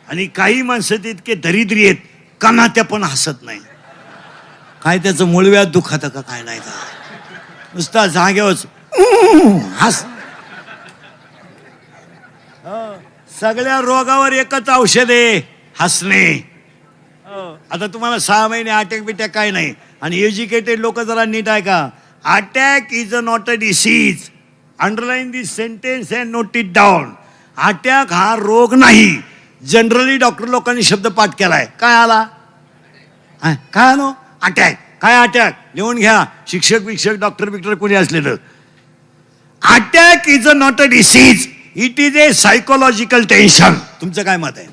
आणि काही माणसं तितके दरिद्री आहेत, कणात्या पण हसत नाही. काय त्याचं मुळव्यात दुखातं का काय नाही का, नुसता जागेवरच हस. सगळ्या रोगावर एकच औषध आहे, हसणे. आता तुम्हाला 6 महिने अटॅक बिटॅक काय नाही. आणि एज्युकेटेड लोक जरा नीट ऐका, attack is not a disease. Underline this sentence and note it down. Attack हा रोग नाही. जनरली डॉक्टर लोकांनी शब्द पाठ केलाय. काय आला? काय आलो? अटॅक. काय अटॅक? लिहून घ्या. शिक्षक विक्षक डॉक्टर बिक्टर कोणी असलेलं. Attack is not a disease. It is a psychological tension. तुमचं काय मत आहे?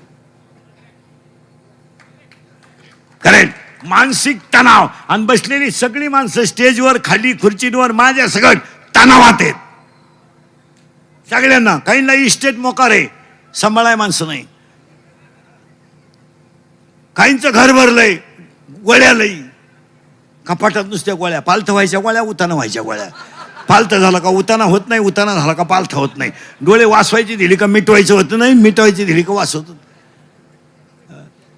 करेक्ट. मानसिक तणाव. आणि बसलेली सगळी माणसं स्टेजवर खाली खुर्चीवर माझ्या सगळं तणावात आहेत सगळ्यांना. काहींना इस्टेट मोकार आहे, सांभाळाय माणसं नाही. काहींचं घर भरलंय, गोळ्या लई कपाटात नुसत्या गोळ्या. पालथ व्हायच्या गोळ्या, उताना व्हायच्या गोळ्या. पालथ झाला का उताना होत नाही, उताना झाला का पालथ होत नाही. डोळे वाचवायची दिली का मिटवायचं होत नाही, मिटवायची दिली का वाचवत.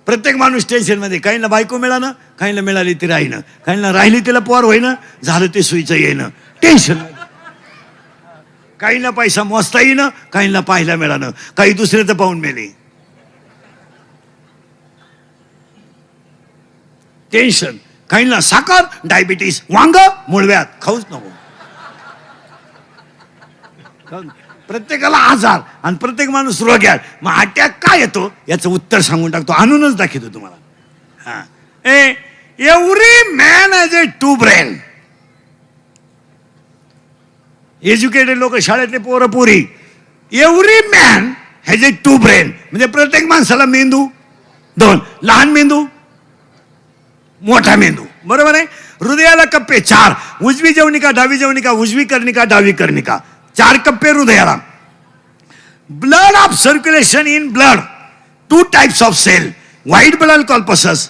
प्रत्येक माणूस टेन्शनमध्ये. काहींना बायको मिळालं, काहींना मिळाली ती राहिनं, काहींना राहिली तिला पोर होईनं, झालं ते सुईचं येणं. टेन्शन. काहींना पैसा मोजता येईनं, काहींना पाहायला मिळालं, काही दुसऱ्याचं पाहून मेले. टेन्शन. काहींना साखर, डायबिटीस, वांग, मुळव्यात खाऊच नको. प्रत्येकाला आजार आणि प्रत्येक माणूस रोग्यात. मग अटॅक काय येतो याचं उत्तर सांगून टाकतो, आणूनच दाखवतो तुम्हाला. Every man has a two brain. Educated लोक, शाळेतले पोरं पोरी. Every man has a two brain. म्हणजे प्रत्येक माणसाला मेंदू दोन. लहान मेंदू, मोठा मेंदू. बरोबर आहे. हृदयाला कप्पे 4. उजवी जवनिका, डावी जवनिका, उजवी कर्णिका, डावी कर्णिका. 4 कप्पे हृदयाला. Blood of circulation in blood. 2 types of cell. White blood corpuscles,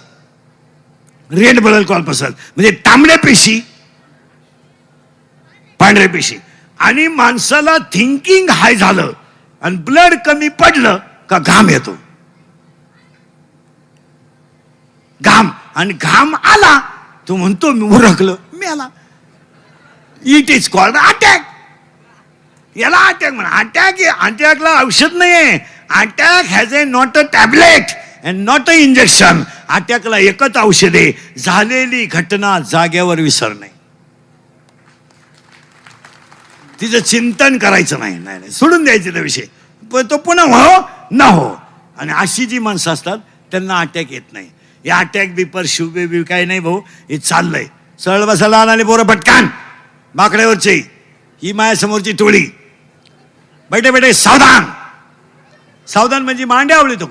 red blood corpuscles. म्हणजे तांबड्या पेशी, पांढऱ्या पेशी. आणि माणसाला थिंकिंग हाय झालं आणि ब्लड कमी पडलं का घाम येतो. घाम. आणि घाम आला तो म्हणतो मी उरकलं, मी आला. It is called attack. याला अटॅक म्हणा. अटॅक, अटॅकला औषध नाहीये. Attack has a not a tablet and not a injection. अटॅकला एकच औषध आहे, झालेली घटना जाग्यावर विसरणे. तिचं चिंतन करायचं नाही, नाही सोडून द्यायचं तो विषय. तो पुन्हा हो न हो. आणि अशी जी माणसं असतात त्यांना अटॅक येत नाही. या अटॅक बिपर शिवबेबी काही नाही भाऊ. हे चाललंय. सरळ बसायला आणाले पोरं पटकान बाकड्यावरचे. ही माझ्यासमोरची टोळी. बैठे बैठे सावधान. सावधान म्हणजे मांड्या आवडली तो.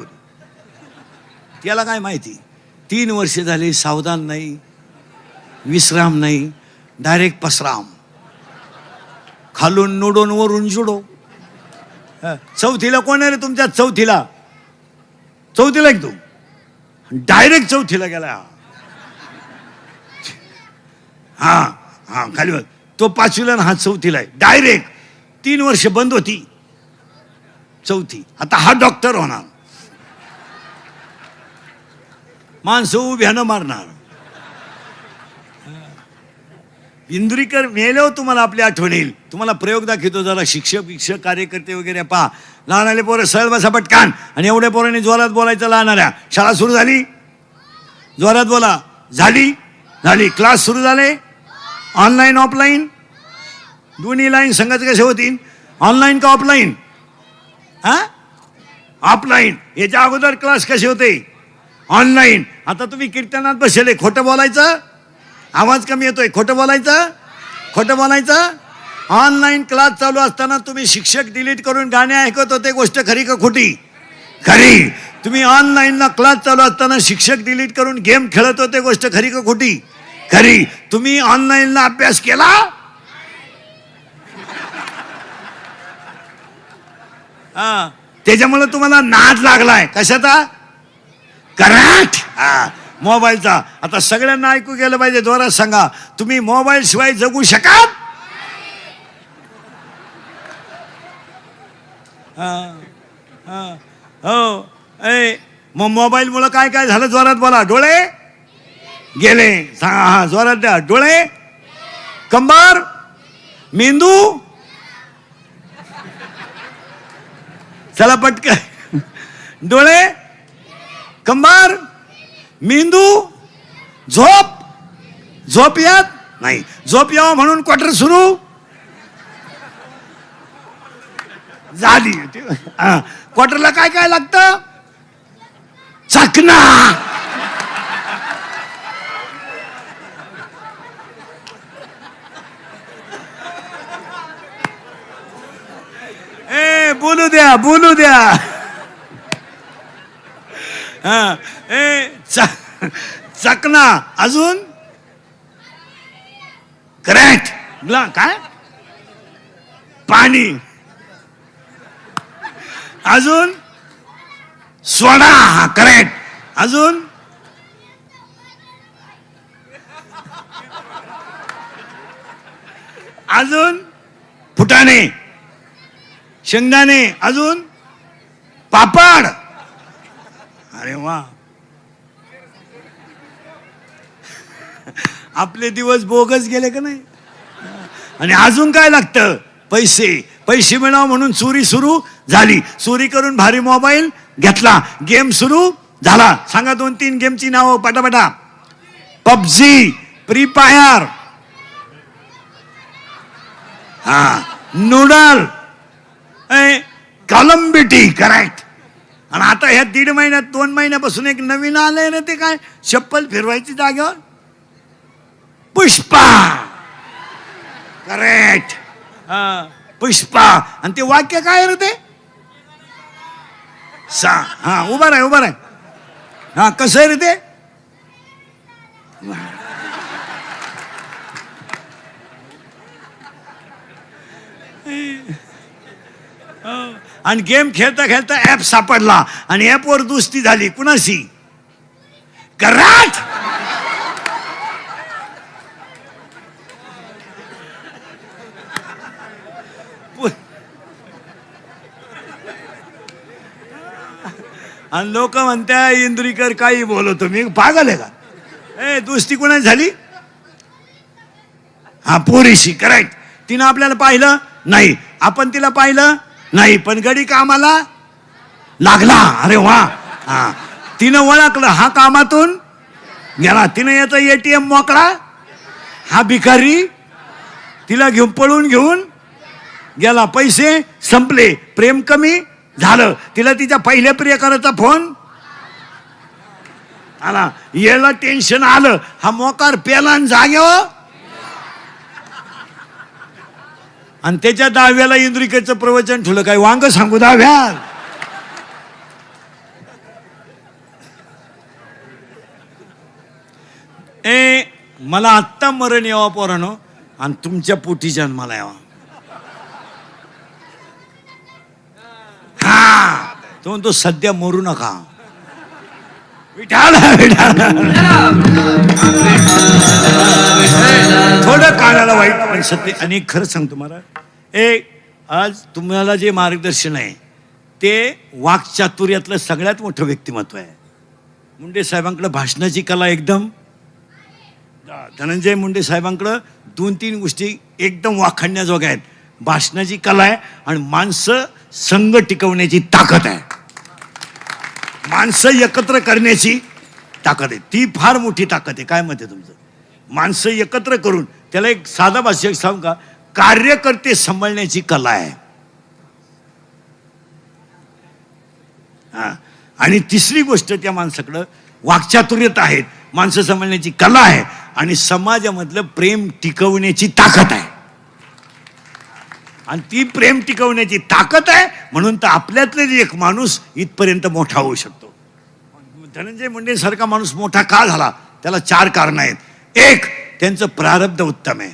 त्याला काय माहिती. 3 वर्ष झाली सावधान नाही, विश्राम नाही, डायरेक्ट पसराम. खालून नोडून वरून जुडो. चौथीला कोण आहे रे तुमच्या? चौथीला एक तू डायरेक्ट चौथीला गेला. हा हा खाली बघ. तो 5वीला हा 4थीला आहे. डायरेक्ट 3 वर्ष बंद होती चौथी. आता हा डॉक्टर होणार. माणसं उभ्यानं मारणार. इंदुरीकर मेल्यावर तुम्हाला आपली आठवण येईल. तुम्हाला प्रयोग दाखवतो जरा. शिक्षक कार्यकर्ते वगैरे पहा. लहान आले पोरं सरळ बसा पटकान. आणि एवढ्या पोरांनी जोरात बोलायचं लहानाऱ्या. शाळा सुरू झाली, जोरात बोला. झाली. क्लास सुरू झाले. ऑनलाईन ऑफलाईन दोन्ही लाईन संघाचे कसे होतील? ऑनलाईन का ऑफलाईन? ऑफलाईन. याच्या अगोदर क्लास कसे होते? ऑनलाईन. आता तुम्ही कीर्तनात बसले, खोटं बोलायचं, आवाज कमी येतोय, खोटं बोलायचं. ऑनलाईन क्लास चालू असताना तुम्ही शिक्षक डिलीट करून गाणे ऐकत होते. गोष्ट खरी का खोटी? खरी. तुम्ही ऑनलाईनला क्लास चालू असताना शिक्षक डिलीट करून गेम खेळत होते. गोष्ट खरी का खोटी? खरी. तुम्ही ऑनलाईनला अभ्यास केला? त्याच्यामुळे तुम्हाला नाद लागलाय. कशाचा? करेक्ट. मोबाईलचा. आता सगळ्यांना ऐकू गेलं पाहिजे. जोरात सांगा. तुम्ही मोबाईल शिवाय जगू शकाल? हो. मग मोबाईल मुळे काय काय झालं? जोरात बोला. डोळे गेले. सांगा. जोरात द्या. डोळे, कंबर, मेंदू. चला पटकन. डोळे, कंबर, मेंदू, झोप येत नाही. झोप यावं म्हणून क्वार्टर सुरू झाली. क्वार्टरला काय काय लागतं? चकना. बोलू द्या, बोलू द्या. चकना. अजून करेक्ट. काय? पाणी. अजून सोडा. हा करेक्ट. अजून अजून फुटाणे, शेंगदाणे. अजून पापड. अरे वा, आपले दिवस बोगस गेले का नाही. आणि अजून काय लागतं? पैसे. पैसे मिळावं म्हणून चोरी सुरू झाली. चोरी करून भारी मोबाईल घेतला. गेम सुरू झाला. सांगा 2-3 गेमची नावं पटापटा. पबजी, फ्री फायर, नूडल, कॉलम्बिटी. करेक्ट. आणि आता ह्या 1.5 महिन्यात 2 महिन्यापासून एक नवीन आलंय ना, ते काय? चप्पल फिरवायची जागेवर पुष्पा. करेक्ट. पुष्पा. आणि ते वाक्य काय रे ते? उभा राय, उभा राय. कसं आहे रे ते? आणि गेम खेळता खेळता ऍप सापडला आणि ऍपवर दोस्ती झाली. कुणाशी? कराट. आणि लोक म्हणत्या इंद्रिकर काही बोलतो. मी पागल आहे का? दोस्ती कुणाची झाली? पोरीशी. करेक्ट. तिनं आपल्याला पाहिलं नाही, आपण तिला पाहिलं नाही, पण गडी कामाला लागला. अरे वा. तिनं ओळखलं, हा कामातून गेला. तिनं याचा ATM मोकळा, हा भिकारी. तिला घेऊन पळून घेऊन गेला. पैसे संपले, प्रेम कमी झालं. तिला तिच्या पहिल्या प्रियकराचा फोन आला. याला टेन्शन आलं, हा मोकार पेला जाग्यावर. आणि त्याच्या 10व्याला इंद्रिकेचं प्रवचन ठेवलं. काय वांग सांगू 10व्या? मला आत्ता मरण यावा पोरानो, आणि तुमच्या पोटी जन्माला यावा. तो म्हणतो सध्या मरू नका. विठाल थोडं कानाला वाईट, पण सत्य. आणि खरं सांगतो मला, आज तुम्हाला जे मार्गदर्शन आहे ते वाक्चातुर्यातलं सगळ्यात मोठं व्यक्तिमत्व आहे. मुंडे साहेबांकडे भाषणाची कला एकदम. धनंजय मुंडे साहेबांकडं 2-3 गोष्टी एकदम वाखाणण्याजोग्या आहेत. भाषणाची कला आहे आणि माणसं संघ टिकवण्याची ताकद आहे. माणसं एकत्र करण्याची ताकद आहे. ती फार मोठी ताकद आहे. काय मत आहे तुमचं? माणसं एकत्र करून, त्याला एक साधा भाषेत सांगू का, कार्यकर्ते सांभाळण्याची कला आहे. आणि तिसरी गोष्ट, त्या माणसाकडं वाक्चातुर्यता आहेत, माणसं सांभाळण्याची कला आहे, आणि समाजामधलं प्रेम टिकवण्याची ताकद आहे. आणि ती प्रेम टिकवण्याची ताकद आहे म्हणून तर आपल्यातले एक माणूस इथपर्यंत मोठा होऊ शकतो. धनंजय मुंडे सारखा माणूस मोठा का झाला? त्याला 4 कारणं आहेत. 1, त्यांचं प्रारब्ध उत्तम आहे.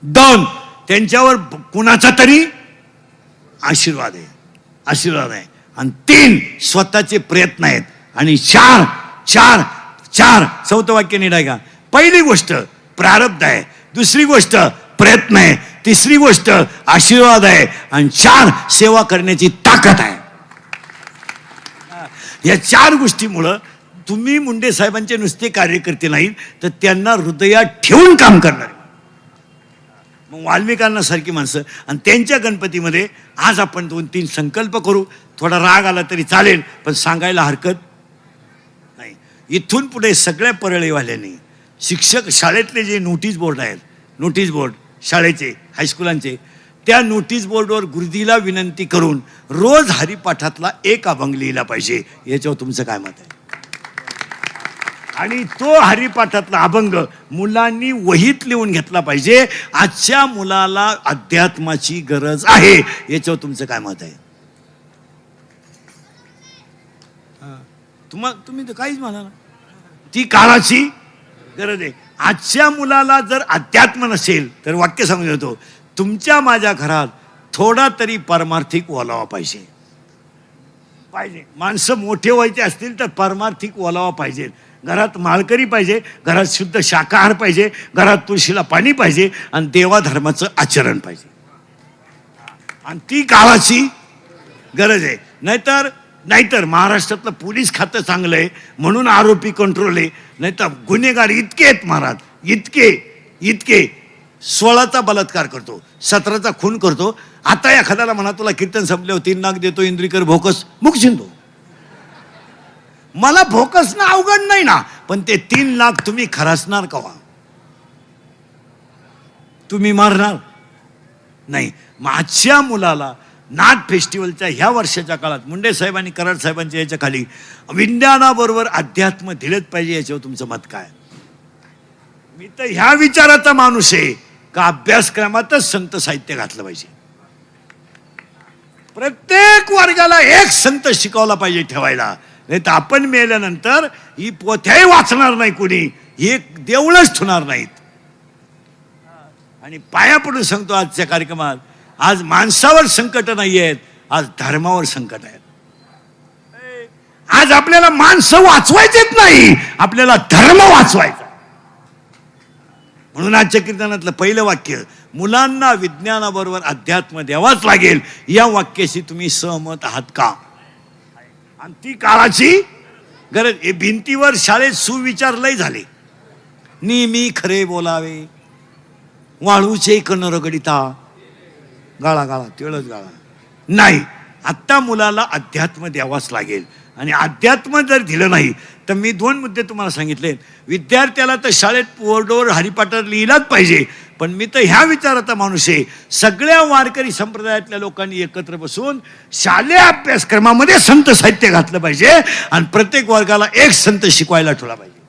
2, त्यांच्यावर कुणाचा तरी आशीर्वाद आहे, आशीर्वाद आहे. आणि 3, स्वतःचे प्रयत्न आहेत. आणि 4 चौथं वाक्य नीट आहे का? पहिली गोष्ट प्रारब्ध आहे, दुसरी गोष्ट प्रयत्न आहे, तिसरी गोष्ट आशीर्वाद आहे, आणि 4 सेवा करण्याची ताकद आहे. या 4 गोष्टीमुळं तुम्ही मुंडे साहेबांचे नुसते कार्यकर्ते नाहीत, तर त्यांना हृदयात ठेवून काम करणार. मग वाल्मिकांना सारखी माणसं. आणि त्यांच्या गणपतीमध्ये आज आपण 2-3 संकल्प करू. थोडा राग आला तरी चालेल, पण सांगायला हरकत नाही. इथून पुढे सगळ्या परळीवाल्यांनी शिक्षक शाळेतले जे नोटीस बोर्ड आहेत, नोटीस बोर्ड शाळेचे हायस्कुलांचे, त्या नोटीस बोर्डवर गुरुजीला विनंती करून रोज हरिपाठातला एक अभंग लिहिला पाहिजे. याच्यावर तुमचं काय मत आहे? आणि तो हरिपाठातला अभंग मुलांनी वहीत लिहून घेतला पाहिजे. आजच्या मुलाला अध्यात्माची गरज आहे. याच्यावर तुमचं काय मत आहे? तुम्ही तर काहीच म्हणा ना. ती काळाची गरज आहे. आजच्या मुलाला जर अध्यात्म नसेल तर वाक्य सांगून देतो, तुमच्या माझ्या घरात थोडा तरी पारमार्थिक ओलावा पाहिजे. माणसं मोठे व्हायचे असतील तर पारमार्थिक ओलावा पाहिजे. घरात माळकरी पाहिजे, घरात शुद्ध शाकाहार पाहिजे, घरात तुळशीला पाणी पाहिजे आणि देवाधर्माचं आचरण पाहिजे. आणि ती काळाची गरज आहे. नाहीतर महाराष्ट्रातलं पोलीस खातं चांगलं आहे म्हणून आरोपी कंट्रोल आहे, नाहीतर गुन्हेगार इतके आहेत महाराज, इतके 16चा बलात्कार करतो, 17चा खून करतो. आता एखाद्याला म्हणा तुला कीर्तन संपल्यावर 3 लाख देतो इंद्रिकर भोकस, मुख शिंदो. मला भोकस ना अवघड नाही ना, पण ते 3 लाख तुम्ही खरासणार कवा? तुम्ही मारणार नाही. माझ्या मुलाला नाथ फेस्टिवलच्या ह्या वर्षाच्या काळात मुंडे साहेब आणि कराड साहेबांच्या याच्या खाली विज्ञानाबरोबर अध्यात्म दिलंच पाहिजे. याच्यावर तुमचं मत काय? मी तर ह्या विचाराचा माणूस आहे का अभ्यासक्रमातच संत साहित्य घातलं पाहिजे. प्रत्येक वर्गाला एक संत शिकवला पाहिजे ठेवायला. नाही तर आपण मेल्यानंतर ही पोथ्याही वाचणार नाही कोणी, ही देवळच ठेवणार नाहीत. आणि पाया पडून सांगतो आजच्या कार्यक्रमात, आज माणसावर संकट नाही आहेत, आज धर्मावर संकट आहेत. आज आपल्याला माणसं वाचवायचेच नाही, आपल्याला धर्म वाचवायचा. म्हणून आजच्या कीर्तनातलं पहिलं वाक्य, मुलांना विज्ञानाबरोबर अध्यात्म द्यावाच लागेल, या वाक्याशी तुम्ही सहमत आहात का? आणि ती काळाची गरज. हे भिंतीवर शाळेत सुविचार लय झाले. नेहमी खरे बोलावे, वाळूचे कण रगडिता, गाळा गाळा तिळच गाळा. नाही, आत्ता मुलाला अध्यात्म द्यावाच लागेल. आणि अध्यात्म जर दिलं नाही तर मी 2 मुद्दे तुम्हाला सांगितले. विद्यार्थ्याला तर शाळेत बोर्डवर हरिपाठात लिहिलाच पाहिजे, पण मी तर ह्या विचाराचा माणूस आहे, सगळ्या वारकरी संप्रदायातल्या लोकांनी एकत्र बसून शालेय अभ्यासक्रमामध्ये संत साहित्य घातलं पाहिजे आणि प्रत्येक वर्गाला एक संत शिकवायला ठेवला पाहिजे.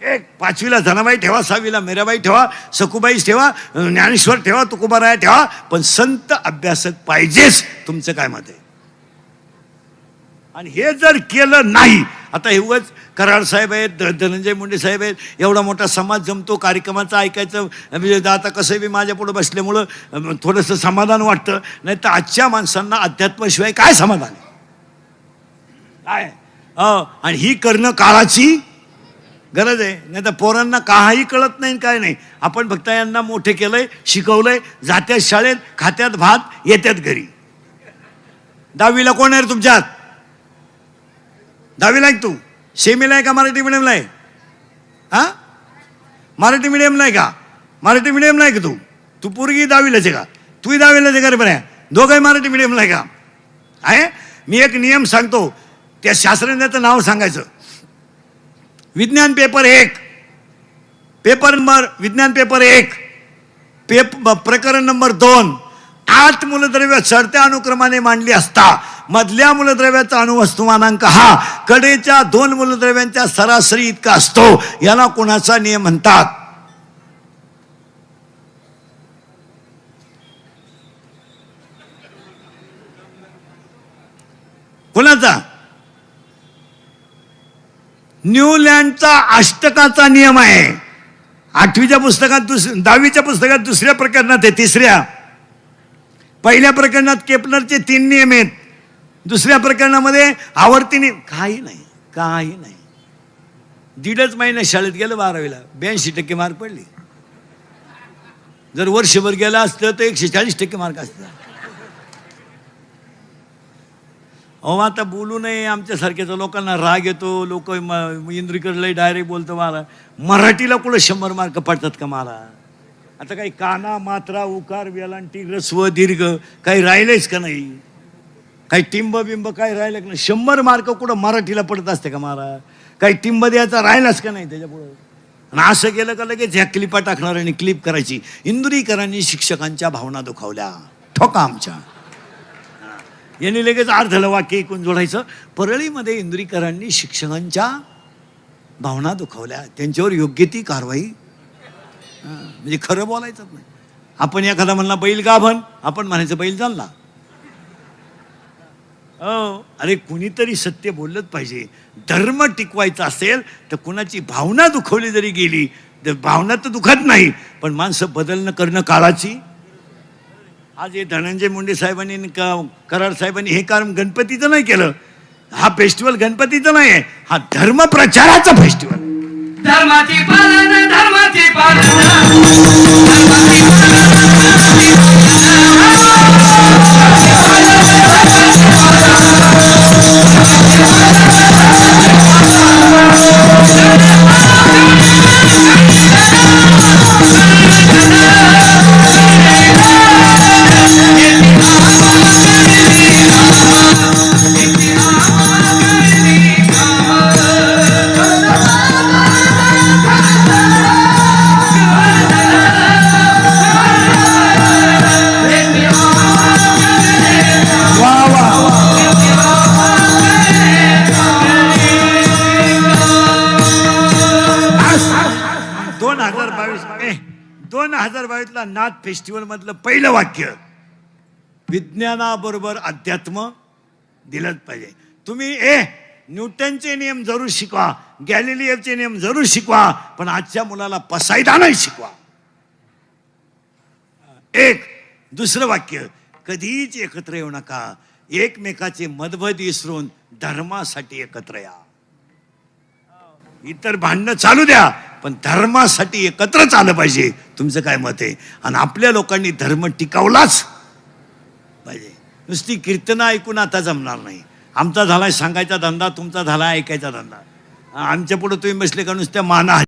एक 5वीला जनाबाई ठेवा, 6वीला मीराबाई ठेवा, सखुबाई ठेवा, ज्ञानेश्वर ठेवा, तुकोबाराय ठेवा, पण संत अभ्यासक पाहिजेच. तुमचं काय मत आहे? आणि हे जर केलं नाही, आता एवढंच कराड साहेब आहेत, धनंजय मुंडे साहेब आहेत, एवढा मोठा समाज जमतो, कार्यक्रमाचं ऐकायचं. म्हणजे आता कसं बी माझ्या पुढे बसल्यामुळं थोडंसं समाधान वाटतं. नाही तर आजच्या माणसांना अध्यात्माशिवाय काय समाधान आहे? काय? आणि ही करणं काळाची गरज आहे. नाही तर पोरांना काही कळत नाही, काय नाही. आपण फक्त यांना मोठे केलंय, शिकवलंय, जात्यात शाळेत, खात्यात भात, येत्यात घरी. 10वीला कोण आहे तुमच्यात? 10वीला आहे तू? सेमीला आहे का मराठी मिडियमला आहे? मराठी मिडियमला आहे का? मराठी मिडियमला आहे का तू? तू पोरगी 10वीलाच आहे का? तूही 10वीलाच आहे का रे? बरं, दोघंही मराठी मिडियमला आहे का? आहे. मी एक नियम सांगतो, त्या शास्त्रज्ञाचं नाव सांगायचं. विज्ञान पेपर 1, पेपर नंबर विज्ञान पेपर 1, प्रकरण नंबर 2, 8 मूलद्रव्य चढत्या अनुक्रमाने मांडली असता मधल्या मूलद्रव्याचा अणुवस्तुमानांक हा कडेच्या 2 मूलद्रव्यांच्या सरासरी इतका असतो. याला कोणाचा नियम म्हणतात? कोणाचा? न्यूलँडचा अष्टकाचा नियम आहे. 8वीच्या पुस्तकात 10वीच्या पुस्तकात 2ऱ्या प्रकरणात आहे. 3ऱ्या पहिल्या प्रकरणात केपलरचे 3 नियम आहेत. 2ऱ्या प्रकरणामध्ये आवर्ती नियम काही नाही. 1.5 महिने शाळेत गेलं 12वीला 82% मार्क पडले. जर वर्षभर गेला असतं तर 140% मार्क असतं. अहो आता बोलू नये, आमच्यासारख्याच्या लोकांना राग येतो. लोक इंद्रिकडे डायरेक्ट बोलतो. मला मराठीला कुठं 100 मार्क पडतात का? मला आता काही काना, मात्रा, उकार, वेलांटी, रस्व, दीर्घ काही राहिलेच का नाही? काही टिंब बिंब काही राहिलं का नाही? 100 मार्क कुठं मराठीला पडत असते का? मला काही टिंब द्यायचा राहिलाच का नाही त्याच्यापुढं? आणि असं केलं का लगेच ह्या क्लिपा टाकणार आणि क्लिप करायची. इंदुरीकरांनी शिक्षकांच्या भावना दुखावल्या, ठोका आमच्या. यांनी लगेच अर्धलं वाक्य ऐकून जोडायचं. परळीमध्ये इंदुरीकरांनी शिक्षकांच्या भावना दुखावल्या, त्यांच्यावर योग्य ती कारवाई. म्हणजे खरं बोलायचं नाही. आपण एखादा म्हणला बैल गाभण, आपण म्हणायचं बैल चालला. अरे कुणीतरी सत्य बोललंच पाहिजे. धर्म टिकवायचा असेल तर कुणाची भावना दुखवली जरी गेली तर भावना तर दुखत नाही, पण माणसं बदलणं करणं काळाची. आज हे धनंजय मुंडे साहेबांनी कराड साहेबांनी हे काम गणपतीचं नाही केलं. हा फेस्टिवल गणपतीचं नाही आहे, हा धर्म प्रचाराचा फेस्टिवल. धर्माची पालन, धर्माची पालन, वा वा. 2022 नाथ फेस्टिवल मधलं पहिलं वाक्य, विज्ञानाबरोबर अध्यात्म दिलंच पाहिजे. तुम्ही न्यूटनचे नियम जरूर शिकवा, गॅलिलियरचे नियम जरूर शिकवा, पण आजच्या मुलाला पसायदा नाही शिकवा. एक दुसरं वाक्य, कधीच एकत्र येऊ नका, एकमेकाचे मतभेद विसरून धर्मासाठी एकत्र या. इतर भांडणं चालू द्या, पण धर्मासाठी एकत्र आलं पाहिजे. तुमचं काय मत आहे? आणि आपल्या लोकांनी धर्म टिकवलाच पाहिजे. नुसती कीर्तनं ऐकून आता जमणार नाही. आमचा झालाय सांगायचा धंदा, तुमचा झाला ऐकायचा धंदा. आमच्या पुढे तुम्ही बसले का नुसत्या माना